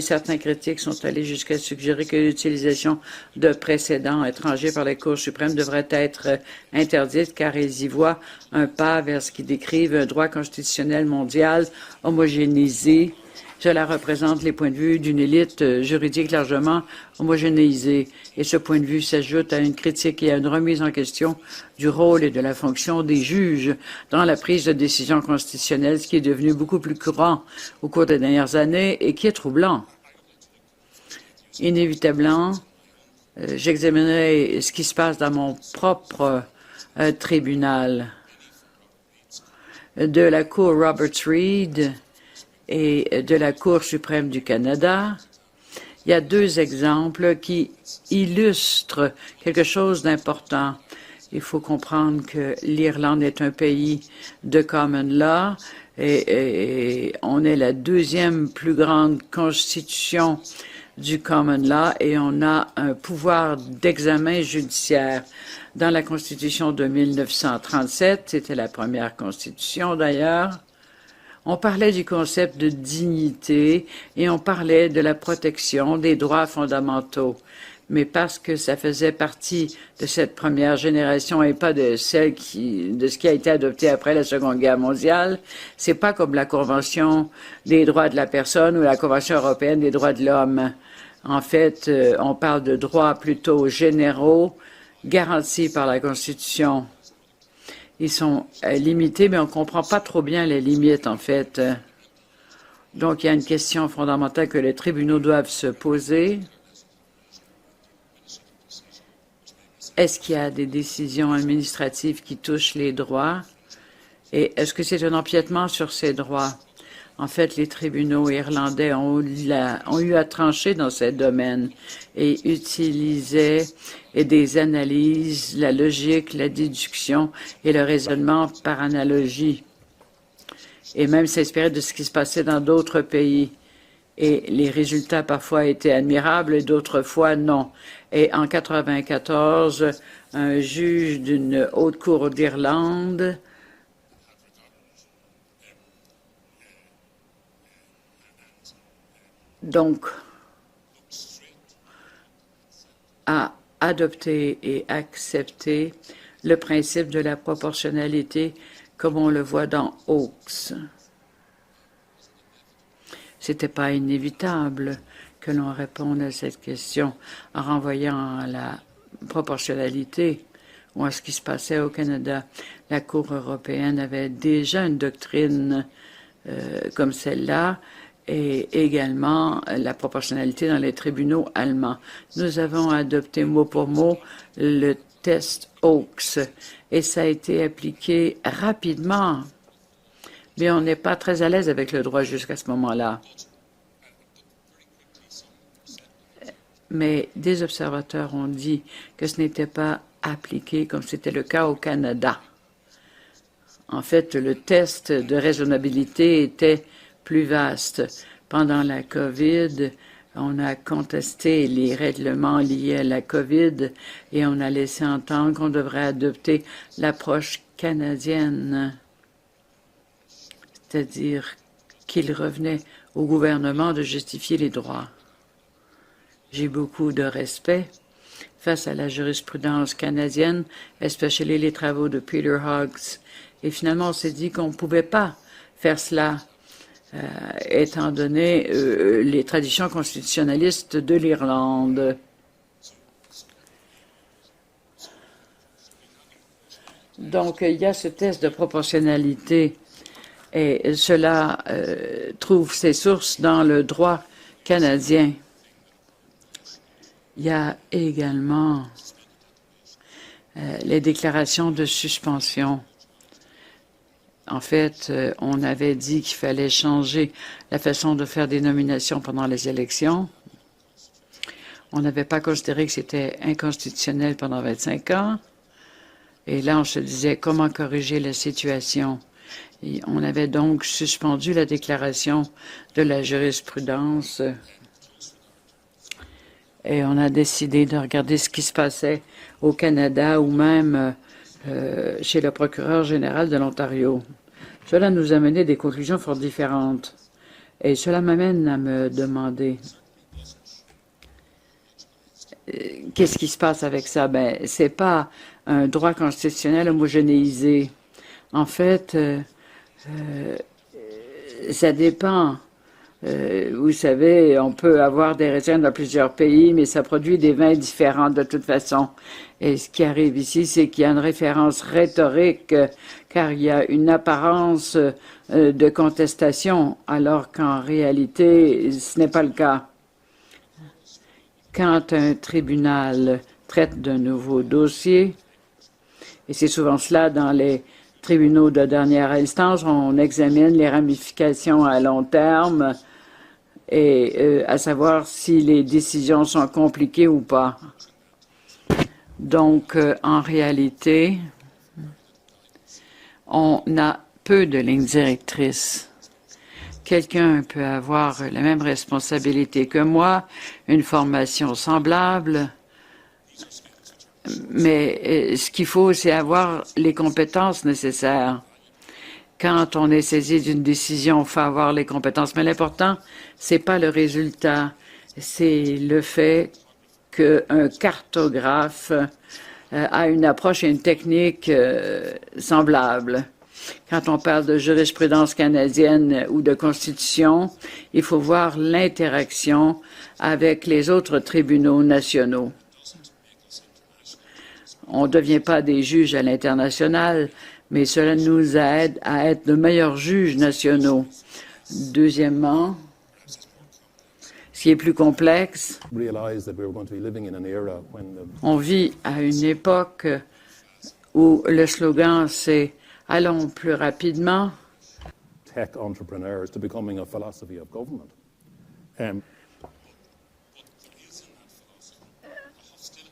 certains critiques sont allés jusqu'à suggérer que l'utilisation de précédents étrangers par la Cour suprême devrait être interdite car ils y voient un pas vers ce qu'ils décrivent un droit constitutionnel mondial homogénéisé. Cela représente les points de vue d'une élite juridique largement homogénéisée. Et ce point de vue s'ajoute à une critique et à une remise en question du rôle et de la fonction des juges dans la prise de décision constitutionnelle, ce qui est devenu beaucoup plus courant au cours des dernières années et qui est troublant. Inévitablement, j'examinerai ce qui se passe dans mon propre tribunal de la Cour Roberts Reed et de la Cour suprême du Canada. Il y a deux exemples qui illustrent quelque chose d'important. Il faut comprendre que l'Irlande est un pays de common law et on est la deuxième plus grande constitution du common law et on a un pouvoir d'examen judiciaire. Dans la Constitution de 1937, c'était la première constitution d'ailleurs, on parlait du concept de dignité et on parlait de la protection des droits fondamentaux. Mais parce que ça faisait partie de cette première génération et pas de celle de ce qui a été adopté après la Seconde Guerre mondiale, c'est pas comme la Convention des droits de la personne ou la Convention européenne des droits de l'homme. En fait, on parle de droits plutôt généraux garantis par la Constitution. Ils sont limités, mais on ne comprend pas trop bien les limites, en fait. Donc, il y a une question fondamentale que les tribunaux doivent se poser. Est-ce qu'il y a des décisions administratives qui touchent les droits? Et est-ce que c'est un empiètement sur ces droits? En fait, les tribunaux irlandais ont eu à trancher dans ce domaine et utilisaient des analyses, la logique, la déduction et le raisonnement par analogie, et même s'inspirer de ce qui se passait dans d'autres pays. Et les résultats parfois étaient admirables et d'autres fois non. Et en 1994, un juge d'une haute cour d'Irlande donc a adopté et accepté le principe de la proportionnalité comme on le voit dans Oakes. C'était pas inévitable que l'on réponde à cette question en renvoyant à la proportionnalité ou à ce qui se passait au Canada. La Cour européenne avait déjà une doctrine comme celle-là et également la proportionnalité dans les tribunaux allemands. Nous avons adopté mot pour mot le test Oakes et ça a été appliqué rapidement. Mais on n'est pas très à l'aise avec le droit jusqu'à ce moment-là. Mais des observateurs ont dit que ce n'était pas appliqué comme c'était le cas au Canada. En fait, le test de raisonnabilité était plus vaste. Pendant la COVID, on a contesté les règlements liés à la COVID et on a laissé entendre qu'on devrait adopter l'approche canadienne, c'est-à-dire qu'il revenait au gouvernement de justifier les droits. J'ai beaucoup de respect face à la jurisprudence canadienne, especially les travaux de Peter Hughes. Et finalement, on s'est dit qu'on ne pouvait pas faire cela, étant donné les traditions constitutionnalistes de l'Irlande. Donc, il y a ce test de proportionnalité et cela trouve ses sources dans le droit canadien. Il y a également les déclarations de suspension. En fait, on avait dit qu'il fallait changer la façon de faire des nominations pendant les élections. On n'avait pas considéré que c'était inconstitutionnel pendant 25 ans. Et là, on se disait comment corriger la situation. Et on avait donc suspendu la déclaration de la jurisprudence. Et on a décidé de regarder ce qui se passait au Canada ou même chez le procureur général de l'Ontario. Cela nous a mené des conclusions fort différentes. Et cela m'amène à me demander qu'est-ce qui se passe avec ça? Ben, c'est pas un droit constitutionnel homogénéisé. En fait, ça dépend. Vous savez, on peut avoir des réserves dans plusieurs pays, mais ça produit des vins différents de toute façon. Et ce qui arrive ici, c'est qu'il y a une référence rhétorique, car il y a une apparence de contestation, alors qu'en réalité, ce n'est pas le cas. Quand un tribunal traite d'un nouveau dossier, et c'est souvent cela dans les tribunaux de dernière instance, on examine les ramifications à long terme et à savoir si les décisions sont compliquées ou pas. Donc, en réalité, on a peu de lignes directrices. Quelqu'un peut avoir la même responsabilité que moi, une formation semblable, mais ce qu'il faut, c'est avoir les compétences nécessaires. Quand on est saisi d'une décision, il faut avoir les compétences. Mais l'important, c'est pas le résultat, c'est le fait qu'un cartographe a une approche et une technique semblable. Quand on parle de jurisprudence canadienne ou de constitution, il faut voir l'interaction avec les autres tribunaux nationaux. On ne devient pas des juges à l'international, mais cela nous aide à être de meilleurs juges nationaux. Deuxièmement, ce qui est plus complexe, on vit à une époque où le slogan c'est « Allons plus rapidement ».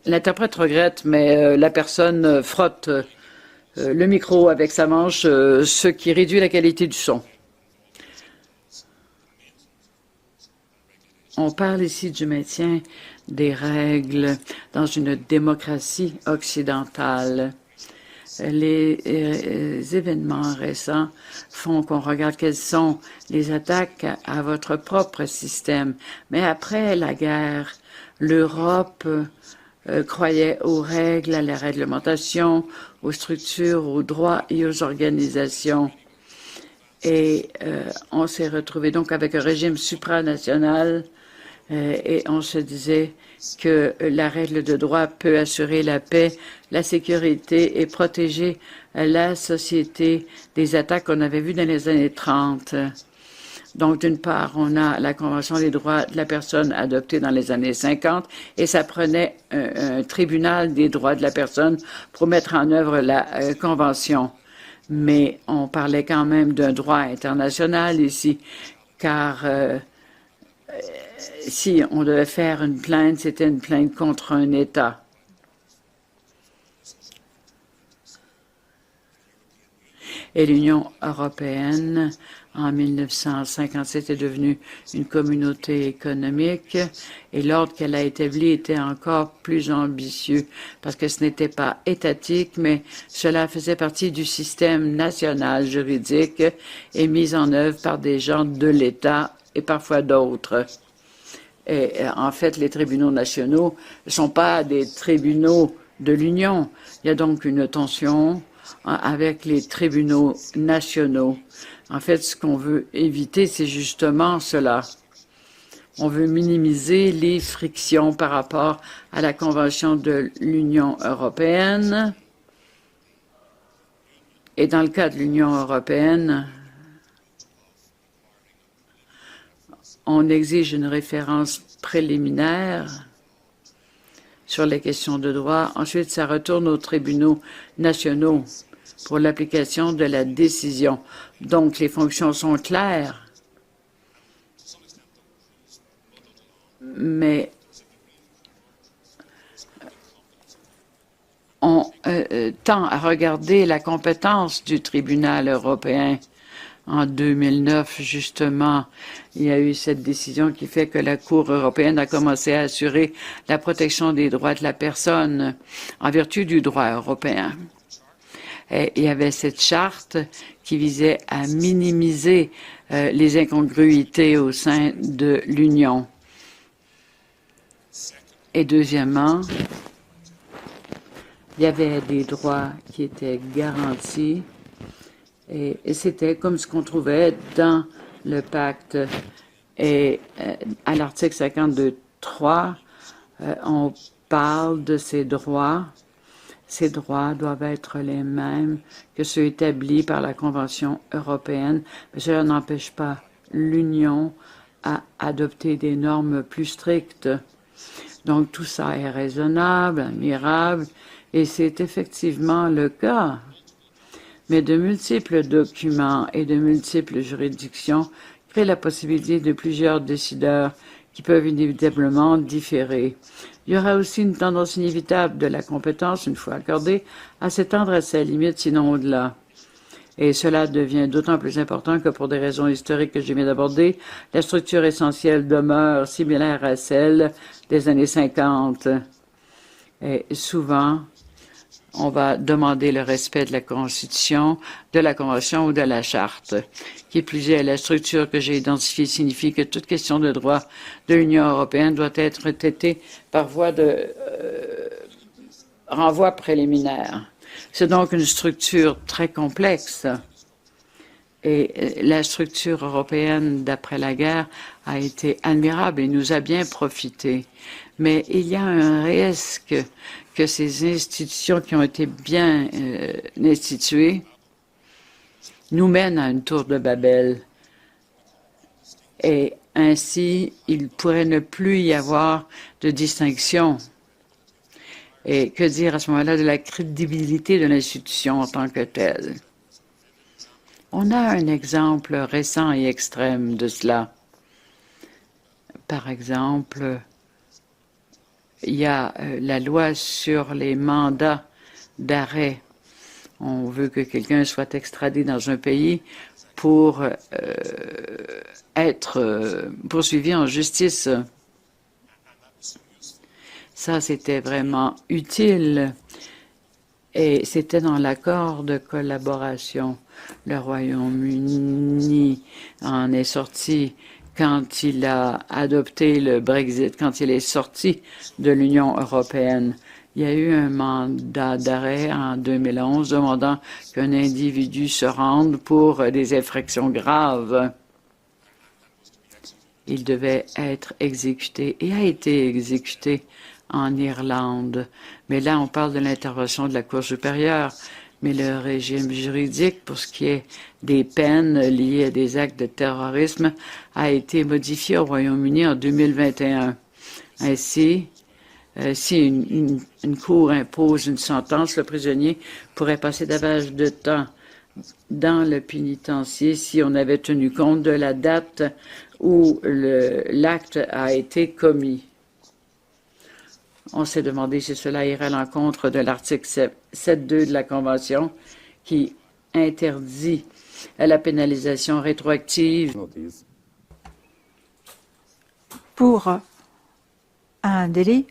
L'interprète regrette, mais la personne frotte le micro avec sa manche, ce qui réduit la qualité du son. On parle ici du maintien des règles dans une démocratie occidentale. Les événements récents font qu'on regarde quelles sont les attaques à votre propre système. Mais après la guerre, l'Europe croyait aux règles, à la réglementation, aux structures, aux droits et aux organisations. Et on s'est retrouvé donc avec un régime supranational et on se disait que la règle de droit peut assurer la paix, la sécurité et protéger la société des attaques qu'on avait vues dans les années 30. Donc, d'une part, on a la Convention des droits de la personne adoptée dans les années 50 et ça prenait un tribunal des droits de la personne pour mettre en œuvre la Convention. Mais on parlait quand même d'un droit international ici, car si on devait faire une plainte, c'était une plainte contre un État. Et l'Union européenne, en 1957, est devenue une communauté économique et l'ordre qu'elle a établi était encore plus ambitieux parce que ce n'était pas étatique, mais cela faisait partie du système national juridique et mis en œuvre par des gens de l'État et parfois d'autres. Et en fait, les tribunaux nationaux ne sont pas des tribunaux de l'Union. Il y a donc une tension avec les tribunaux nationaux. En fait, ce qu'on veut éviter, c'est justement cela. On veut minimiser les frictions par rapport à la Convention de l'Union européenne. Et dans le cas de l'Union européenne, on exige une référence préliminaire sur les questions de droit. Ensuite, ça retourne aux tribunaux nationaux pour l'application de la décision. Donc, les fonctions sont claires, mais on tend à regarder la compétence du tribunal européen. En 2009, justement, il y a eu cette décision qui fait que la Cour européenne a commencé à assurer la protection des droits de la personne en vertu du droit européen. Et il y avait cette charte qui visait à minimiser les incongruités au sein de l'Union. Et deuxièmement, il y avait des droits qui étaient garantis. Et c'était comme ce qu'on trouvait dans le pacte. Et à l'article 52.3, on parle de ces droits. Ces droits doivent être les mêmes que ceux établis par la Convention européenne, mais cela n'empêche pas l'Union à adopter des normes plus strictes. Donc tout ça est raisonnable, admirable, et c'est effectivement le cas. Mais de multiples documents et de multiples juridictions crée la possibilité de plusieurs décideurs qui peuvent inévitablement différer. Il y aura aussi une tendance inévitable de la compétence, une fois accordée, à s'étendre à ses limites, sinon au-delà. Et cela devient d'autant plus important que pour des raisons historiques que je viens d'aborder, la structure essentielle demeure similaire à celle des années 50. Et souvent, on va demander le respect de la Constitution, de la Convention ou de la Charte. Qui plus est, la structure que j'ai identifiée signifie que toute question de droit de l'Union européenne doit être traitée par voie de renvoi préliminaire. C'est donc une structure très complexe. Et la structure européenne d'après la guerre a été admirable et nous a bien profité. Mais il y a un risque que ces institutions qui ont été bien instituées nous mènent à une tour de Babel. Et ainsi, il pourrait ne plus y avoir de distinction. Et que dire à ce moment-là de la crédibilité de l'institution en tant que telle? On a un exemple récent et extrême de cela. Par exemple, il y a la loi sur les mandats d'arrêt. On veut que quelqu'un soit extradé dans un pays pour être poursuivi en justice. Ça, c'était vraiment utile et c'était dans l'accord de collaboration. Le Royaume-Uni en est sorti quand il a adopté le Brexit, quand il est sorti de l'Union européenne. Il y a eu un mandat d'arrêt en 2011 demandant qu'un individu se rende pour des infractions graves. Il devait être exécuté et a été exécuté en Irlande. Mais là, on parle de l'intervention de la Cour supérieure. Mais le régime juridique, pour ce qui est des peines liées à des actes de terrorisme, a été modifié au Royaume-Uni en 2021. Ainsi, si une cour impose une sentence, le prisonnier pourrait passer davantage de temps dans le pénitencier si on avait tenu compte de la date où l'acte a été commis. On s'est demandé si cela irait à l'encontre de l'article 7.2 de la Convention qui interdit la pénalisation rétroactive. Pour un délit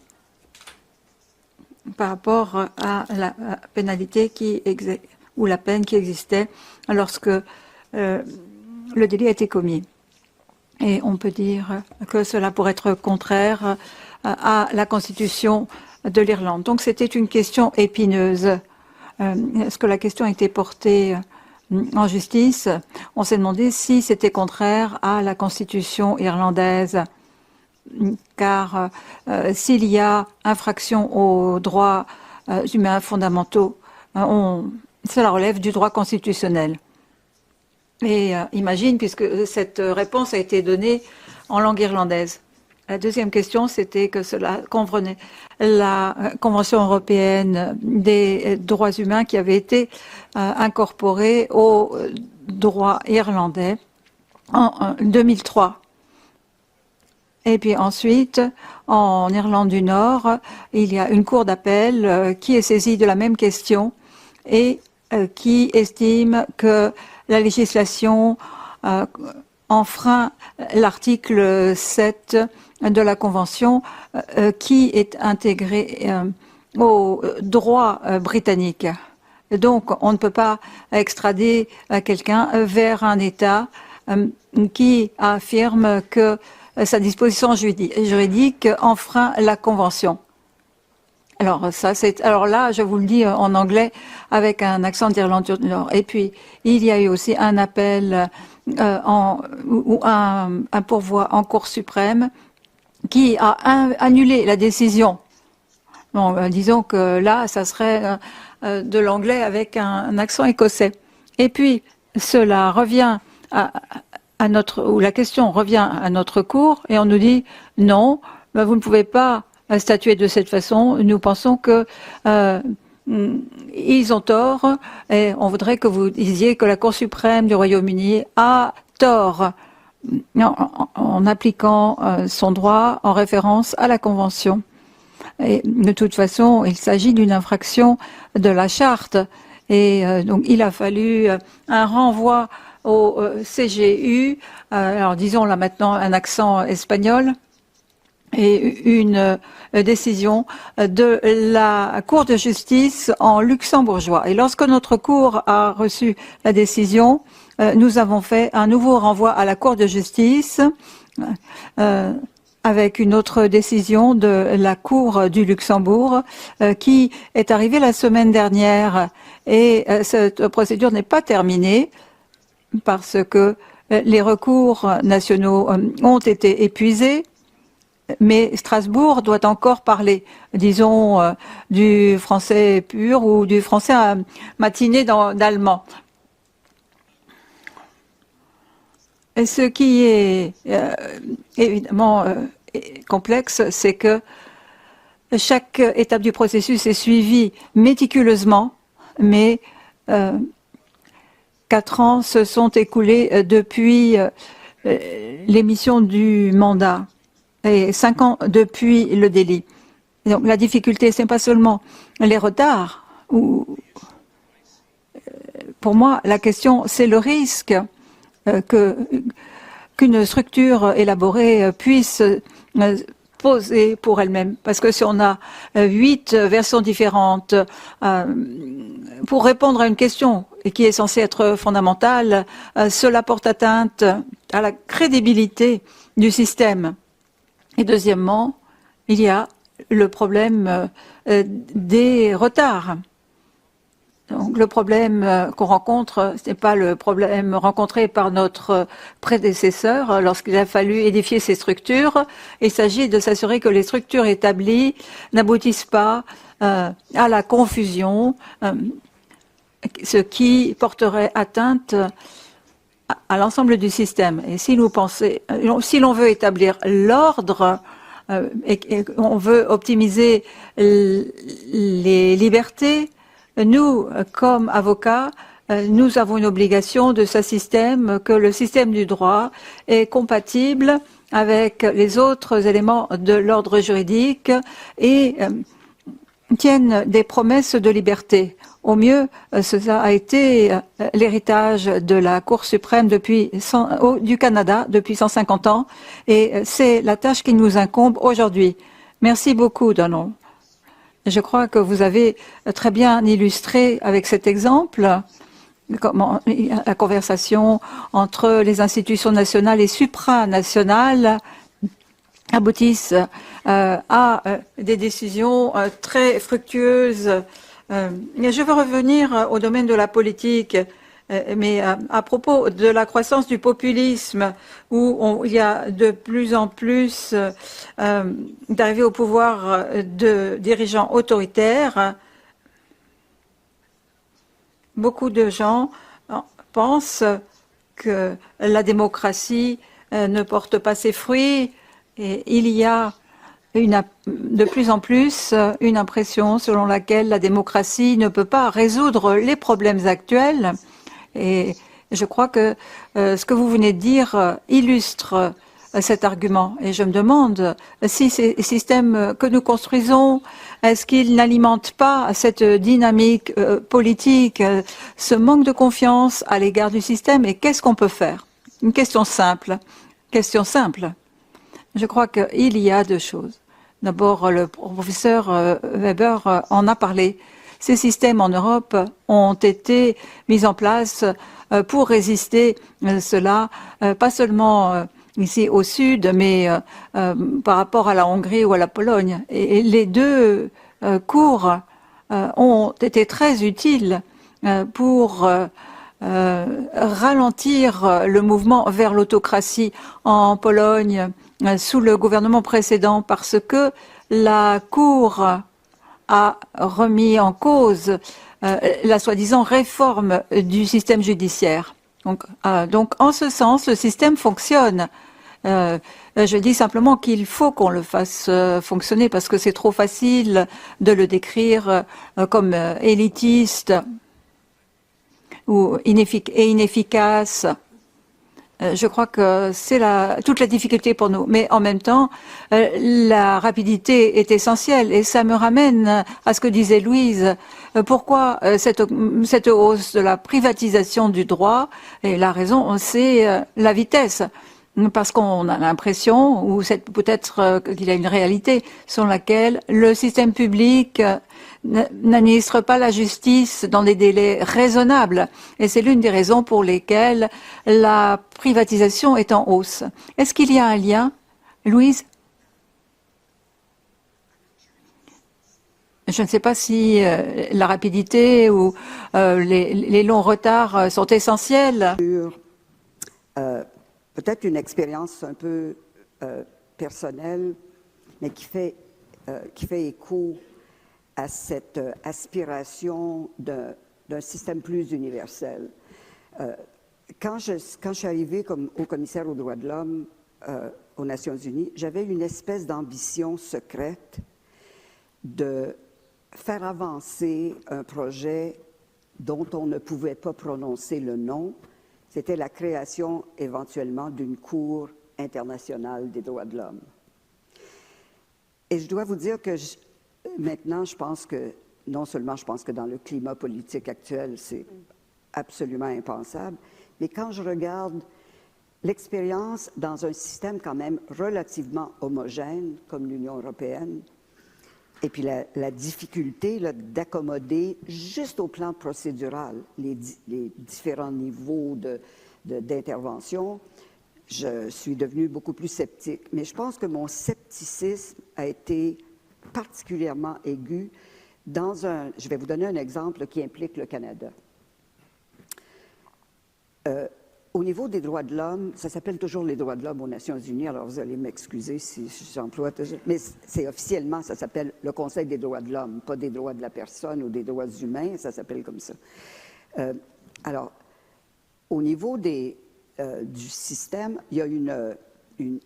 par rapport à la pénalité ou la peine qui existait lorsque le délit a été commis. Et on peut dire que cela pourrait être contraire à la Constitution de l'Irlande. Donc c'était une question épineuse. Est-ce que la question a été portée en justice? On s'est demandé si c'était contraire à la Constitution irlandaise. Car s'il y a infraction aux droits humains fondamentaux, cela relève du droit constitutionnel. Et imagine, puisque cette réponse a été donnée en langue irlandaise. La deuxième question, c'était que cela comprenait la Convention européenne des droits humains qui avait été incorporée au droit irlandais en 2003. Et puis ensuite, en Irlande du Nord, il y a une cour d'appel qui est saisie de la même question et qui estime que la législation enfreint l'article 7 de la Convention qui est intégré au droit britannique. Donc, on ne peut pas extrader quelqu'un vers un État qui affirme que sa disposition juridique enfreint la Convention. Alors là, je vous le dis en anglais avec un accent d'Irlande du Nord. Et puis, il y a eu aussi un appel ou un pourvoi en Cour suprême qui a annulé la décision. Bon, disons que là, ça serait de l'anglais avec un accent écossais. Et puis, cela revient ou la question revient à notre cour et on nous dit non, vous ne pouvez pas statuer de cette façon. Nous pensons que ils ont tort et on voudrait que vous disiez que la Cour suprême du Royaume-Uni a tort. en appliquant son droit en référence à la Convention. Et de toute façon, il s'agit d'une infraction de la Charte. Et donc, il a fallu un renvoi au CGU, alors disons là maintenant un accent espagnol, et une décision de la Cour de justice en luxembourgeois. Et lorsque notre Cour a reçu la décision, nous avons fait un nouveau renvoi à la Cour de justice avec une autre décision de la Cour du Luxembourg qui est arrivée la semaine dernière. Et cette procédure n'est pas terminée parce que les recours nationaux ont été épuisés. Mais Strasbourg doit encore parler, disons, du français pur ou du français matiné d'allemand. Et ce qui est évidemment complexe, c'est que chaque étape du processus est suivie méticuleusement, mais 4 ans se sont écoulés depuis l'émission du mandat. Et 5 ans depuis le délit. Et donc la difficulté, ce n'est pas seulement les retards. Pour moi, la question, c'est le risque qu'une structure élaborée puisse poser pour elle-même. Parce que si on a 8 versions différentes pour répondre à une question qui est censée être fondamentale, cela porte atteinte à la crédibilité du système. Et deuxièmement, il y a le problème des retards. Donc, le problème qu'on rencontre, ce n'est pas le problème rencontré par notre prédécesseur lorsqu'il a fallu édifier ces structures. Il s'agit de s'assurer que les structures établies n'aboutissent pas à la confusion, ce qui porterait atteinte à l'ensemble du système. Et si l'on veut établir l'ordre et qu'on veut optimiser les libertés, nous, comme avocats, nous avons une obligation de ce système, que le système du droit est compatible avec les autres éléments de l'ordre juridique et tienne des promesses de liberté. Au mieux, cela a été l'héritage de la Cour suprême du Canada depuis 150 ans et c'est la tâche qui nous incombe aujourd'hui. Merci beaucoup, Donald. Je crois que vous avez très bien illustré avec cet exemple comment la conversation entre les institutions nationales et supranationales aboutissent à des décisions très fructueuses. Je veux revenir au domaine de la politique, mais à propos de la croissance du populisme, où il y a de plus en plus d'arrivées au pouvoir de dirigeants autoritaires, beaucoup de gens pensent que la démocratie ne porte pas ses fruits et il y a de plus en plus une impression selon laquelle la démocratie ne peut pas résoudre les problèmes actuels. Et je crois que ce que vous venez de dire illustre cet argument. Et je me demande si ces systèmes que nous construisons, est-ce qu'ils n'alimentent pas cette dynamique politique, ce manque de confiance à l'égard du système, et qu'est-ce qu'on peut faire? Une question simple. Question simple. Je crois qu'il y a 2 choses. D'abord, le professeur Weber en a parlé. Ces systèmes en Europe ont été mis en place pour résister cela, pas seulement ici au sud, mais par rapport à la Hongrie ou à la Pologne. Et les 2 cours ont été très utiles pour ralentir le mouvement vers l'autocratie en Pologne sous le gouvernement précédent, parce que la Cour a remis en cause la soi-disant réforme du système judiciaire. Donc, en ce sens, le système fonctionne. Je dis simplement qu'il faut qu'on le fasse fonctionner, parce que c'est trop facile de le décrire comme élitiste ou inefficace. Je crois que c'est toute la difficulté pour nous. Mais en même temps, la rapidité est essentielle. Et ça me ramène à ce que disait Louise. Pourquoi cette hausse de la privatisation du droit? Et la raison, c'est la vitesse. Parce qu'on a l'impression, ou peut-être qu'il y a une réalité, selon laquelle le système public n'administre pas la justice dans des délais raisonnables. Et c'est l'une des raisons pour lesquelles la privatisation est en hausse. Est-ce qu'il y a un lien, Louise? Je ne sais pas si la rapidité ou les longs retards sont essentiels. Peut-être une expérience un peu personnelle, mais qui fait écho à cette aspiration d'un système plus universel. Quand je suis arrivée comme haut commissaire aux droits de l'homme aux Nations unies, j'avais une espèce d'ambition secrète de faire avancer un projet dont on ne pouvait pas prononcer le nom. C'était la création éventuellement d'une Cour internationale des droits de l'homme. Et je dois vous dire que maintenant, je pense que, non seulement je pense que dans le climat politique actuel, c'est absolument impensable, mais quand je regarde l'expérience dans un système quand même relativement homogène comme l'Union européenne, et puis la difficulté d'accommoder juste au plan procédural les différents niveaux d'intervention, je suis devenue beaucoup plus sceptique. Mais je pense que mon scepticisme a été particulièrement aigu je vais vous donner un exemple qui implique le Canada. Au niveau des droits de l'homme, ça s'appelle toujours les droits de l'homme aux Nations unies, alors vous allez m'excuser si j'emploie toujours, mais c'est officiellement, ça s'appelle le Conseil des droits de l'homme, pas des droits de la personne ou des droits humains, ça s'appelle comme ça. Alors, au niveau du système, il y a une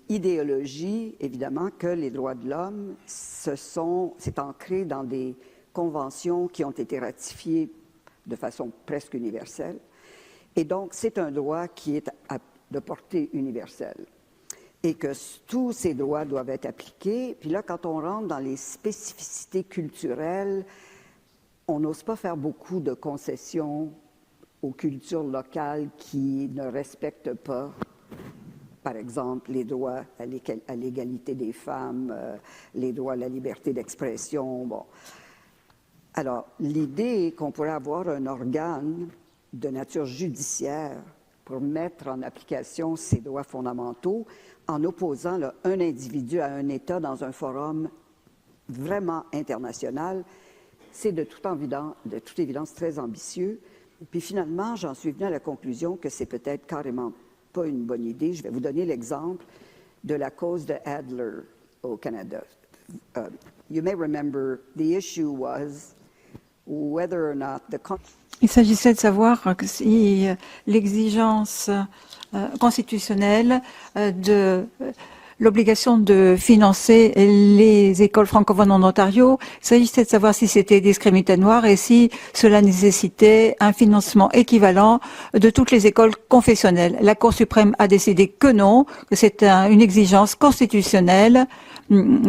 idéologie, évidemment, que les droits de l'homme, c'est ancré dans des conventions qui ont été ratifiées de façon presque universelle. Et donc, c'est un droit qui est de portée universelle. Et que tous ces droits doivent être appliqués. Puis là, quand on rentre dans les spécificités culturelles, on n'ose pas faire beaucoup de concessions aux cultures locales qui ne respectent pas, par exemple, les droits à l'égalité des femmes, les droits à la liberté d'expression. Bon. Alors, l'idée est qu'on pourrait avoir un organe de nature judiciaire pour mettre en application ces droits fondamentaux en opposant un individu à un État dans un forum vraiment international, c'est de toute évidence très ambitieux. Puis finalement, j'en suis venue à la conclusion que c'est peut-être carrément pas une bonne idée. Je vais vous donner l'exemple de la cause de Adler au Canada. You may remember the issue was whether or not the Il s'agissait de savoir si l'exigence constitutionnelle de l'obligation de financer les écoles francophones en Ontario, il s'agissait de savoir si c'était discriminatoire et si cela nécessitait un financement équivalent de toutes les écoles confessionnelles. La Cour suprême a décidé que non, que c'est une exigence constitutionnelle.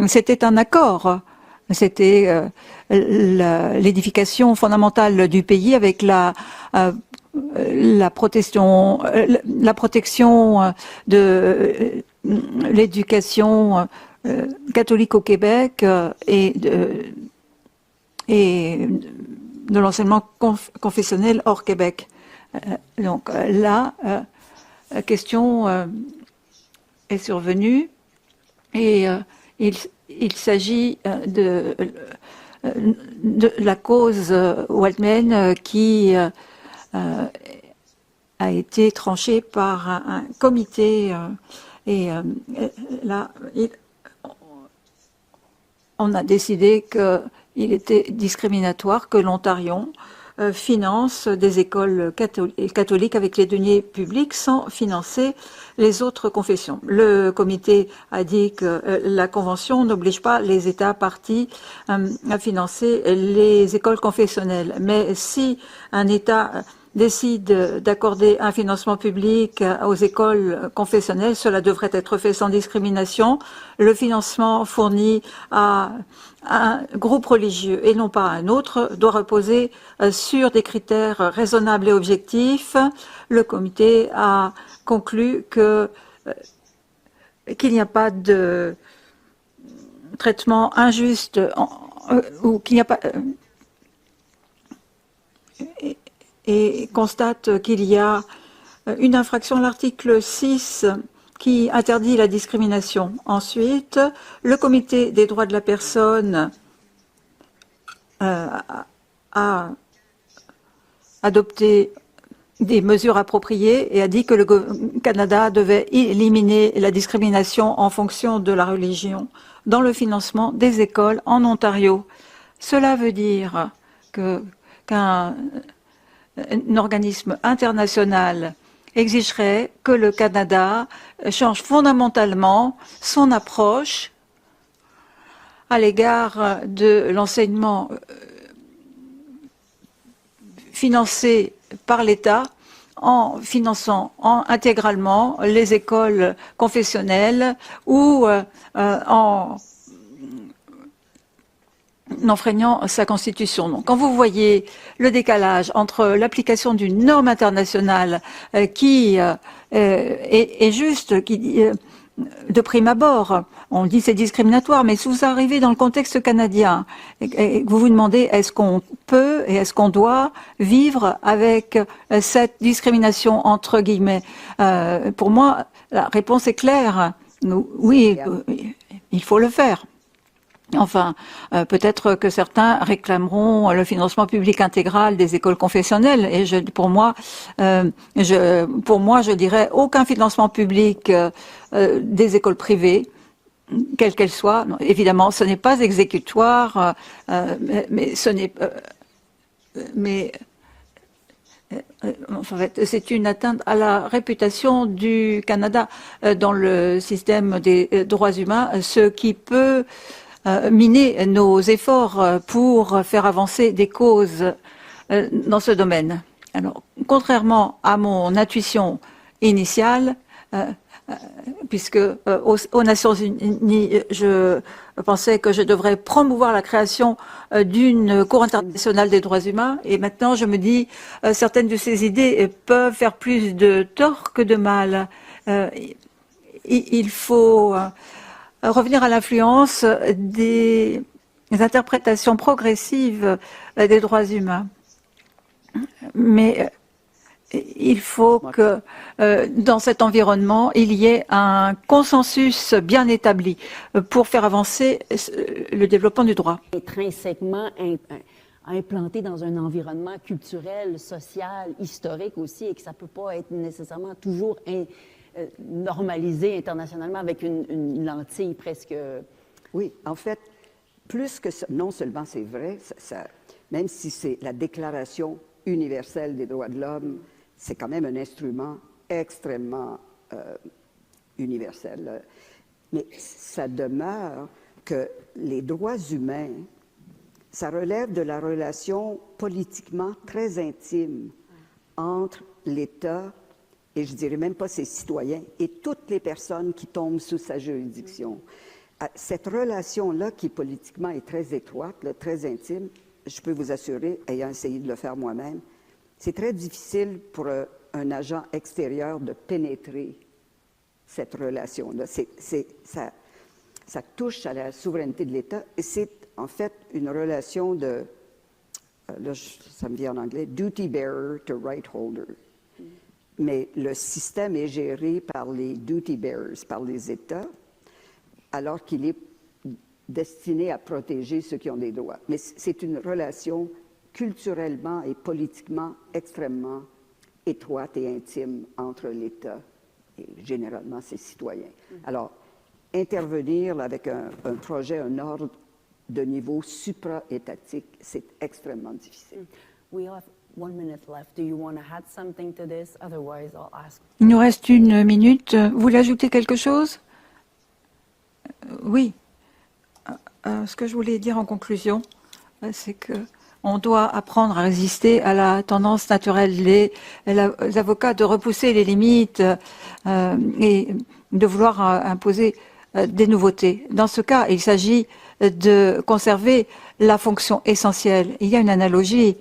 C'était un accord. C'était l'édification fondamentale du pays avec la protection de l'éducation catholique au Québec et de l'enseignement confessionnel hors Québec. Donc là, la question est survenue et il s'agit de la cause Waldman qui a été tranchée par un comité et là, on a décidé qu'il était discriminatoire que l'Ontario finance des écoles catholiques avec les deniers publics sans financer les autres confessions. Le comité a dit que la Convention n'oblige pas les États partis à financer les écoles confessionnelles. Mais si un État décide d'accorder un financement public aux écoles confessionnelles, cela devrait être fait sans discrimination. Le financement fourni à un groupe religieux et non pas à un autre doit reposer sur des critères raisonnables et objectifs. Le comité a conclu qu'il n'y a pas de traitement injuste ou qu'il n'y a pas et constate qu'il y a une infraction à l'article 6 qui interdit la discrimination. Ensuite, le comité des droits de la personne a adopté des mesures appropriées et a dit que le Canada devait éliminer la discrimination en fonction de la religion dans le financement des écoles en Ontario. Cela veut dire qu'un organisme international exigerait que le Canada change fondamentalement son approche à l'égard de l'enseignement financé par l'État en finançant intégralement les écoles confessionnelles ou en enfreignant sa constitution. Donc, quand vous voyez le décalage entre l'application d'une norme internationale qui est juste, qui de prime abord, on dit c'est discriminatoire, mais si vous arrivez dans le contexte canadien et que vous vous demandez est-ce qu'on peut et est-ce qu'on doit vivre avec cette discrimination entre guillemets, pour moi, la réponse est claire. Oui, il faut le faire. Enfin, peut-être que certains réclameront le financement public intégral des écoles confessionnelles. Et pour moi, je dirais aucun financement public des écoles privées, quelles qu'elles soient. Non, évidemment, ce n'est pas exécutoire, mais ce n'est. En fait, c'est une atteinte à la réputation du Canada dans le système des droits humains, ce qui peut miner nos efforts pour faire avancer des causes dans ce domaine. Alors, contrairement à mon intuition initiale, puisque aux Nations Unies, je pensais que je devrais promouvoir la création d'une Cour internationale des droits humains, et maintenant je me dis certaines de ces idées peuvent faire plus de tort que de mal. Il faut revenir à l'influence des interprétations progressives des droits humains. Mais il faut que dans cet environnement, il y ait un consensus bien établi pour faire avancer le développement du droit. Intrinsèquement implanté dans un environnement culturel, social, historique aussi, et que ça ne peut pas être nécessairement toujours normalisé internationalement avec une lentille presque... Oui, en fait, plus que ça, non seulement c'est vrai, même si c'est la Déclaration universelle des droits de l'homme, c'est quand même un instrument extrêmement universel. Mais ça demeure que les droits humains, ça relève de la relation politiquement très intime entre l'État et je dirais même pas ses citoyens, et toutes les personnes qui tombent sous sa juridiction. Cette relation-là, qui politiquement est très étroite, là, très intime, je peux vous assurer, ayant essayé de le faire moi-même, c'est très difficile pour un agent extérieur de pénétrer cette relation-là. Ça touche à la souveraineté de l'État, et c'est en fait une relation de, là ça me vient en anglais, duty bearer to right holder. Mais le système est géré par les duty bearers, par les États, alors qu'il est destiné à protéger ceux qui ont des droits. Mais c'est une relation culturellement et politiquement extrêmement étroite et intime entre l'État et généralement ses citoyens. Alors, intervenir là, avec un projet, un ordre de niveau supra-étatique, c'est extrêmement difficile. We have 1 minute left. Do you want to add something to this? Otherwise, I'll ask. Il nous reste 1 minute. Vous voulez ajouter quelque chose? Oui. Ce que je voulais dire en conclusion, c'est que On doit apprendre à résister à la tendance naturelle des avocats de repousser les limites et de vouloir imposer des nouveautés. Dans ce cas, il s'agit de conserver la fonction essentielle. Il y a une analogie.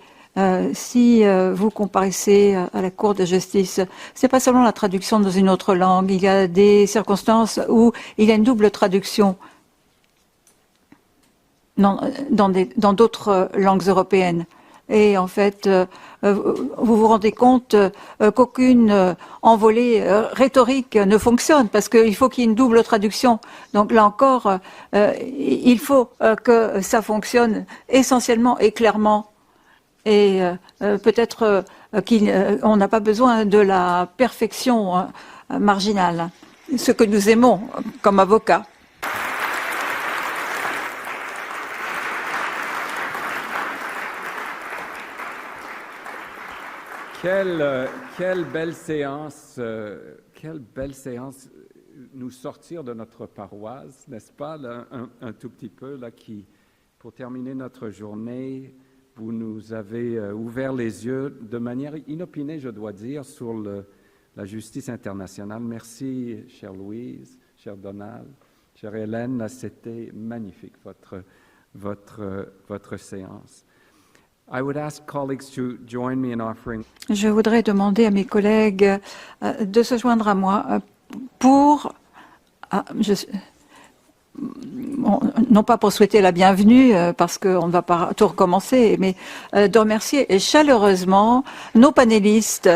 Si vous comparaissez à la Cour de justice, c'est pas seulement la traduction dans une autre langue. Il y a des circonstances où il y a une double traduction dans d'autres langues européennes. Et en fait, vous vous rendez compte qu'aucune envolée rhétorique ne fonctionne parce qu'il faut qu'il y ait une double traduction. Donc là encore, il faut que ça fonctionne essentiellement et clairement. Et peut-être qu'on n'a pas besoin de la perfection marginale, ce que nous aimons comme avocats. Quelle belle séance nous sortir de notre paroisse, n'est-ce pas, là, un tout petit peu, là, pour terminer notre journée, vous nous avez ouvert les yeux de manière inopinée, je dois dire, sur la justice internationale. Merci, chère Louise, chère Donald, chère Hélène, là, c'était magnifique, votre séance. I would ask colleagues to join me in offering. Je voudrais demander à mes collègues de se joindre à moi pour, non pas pour souhaiter la bienvenue, parce qu'on ne va pas tout recommencer, mais de remercier chaleureusement nos panélistes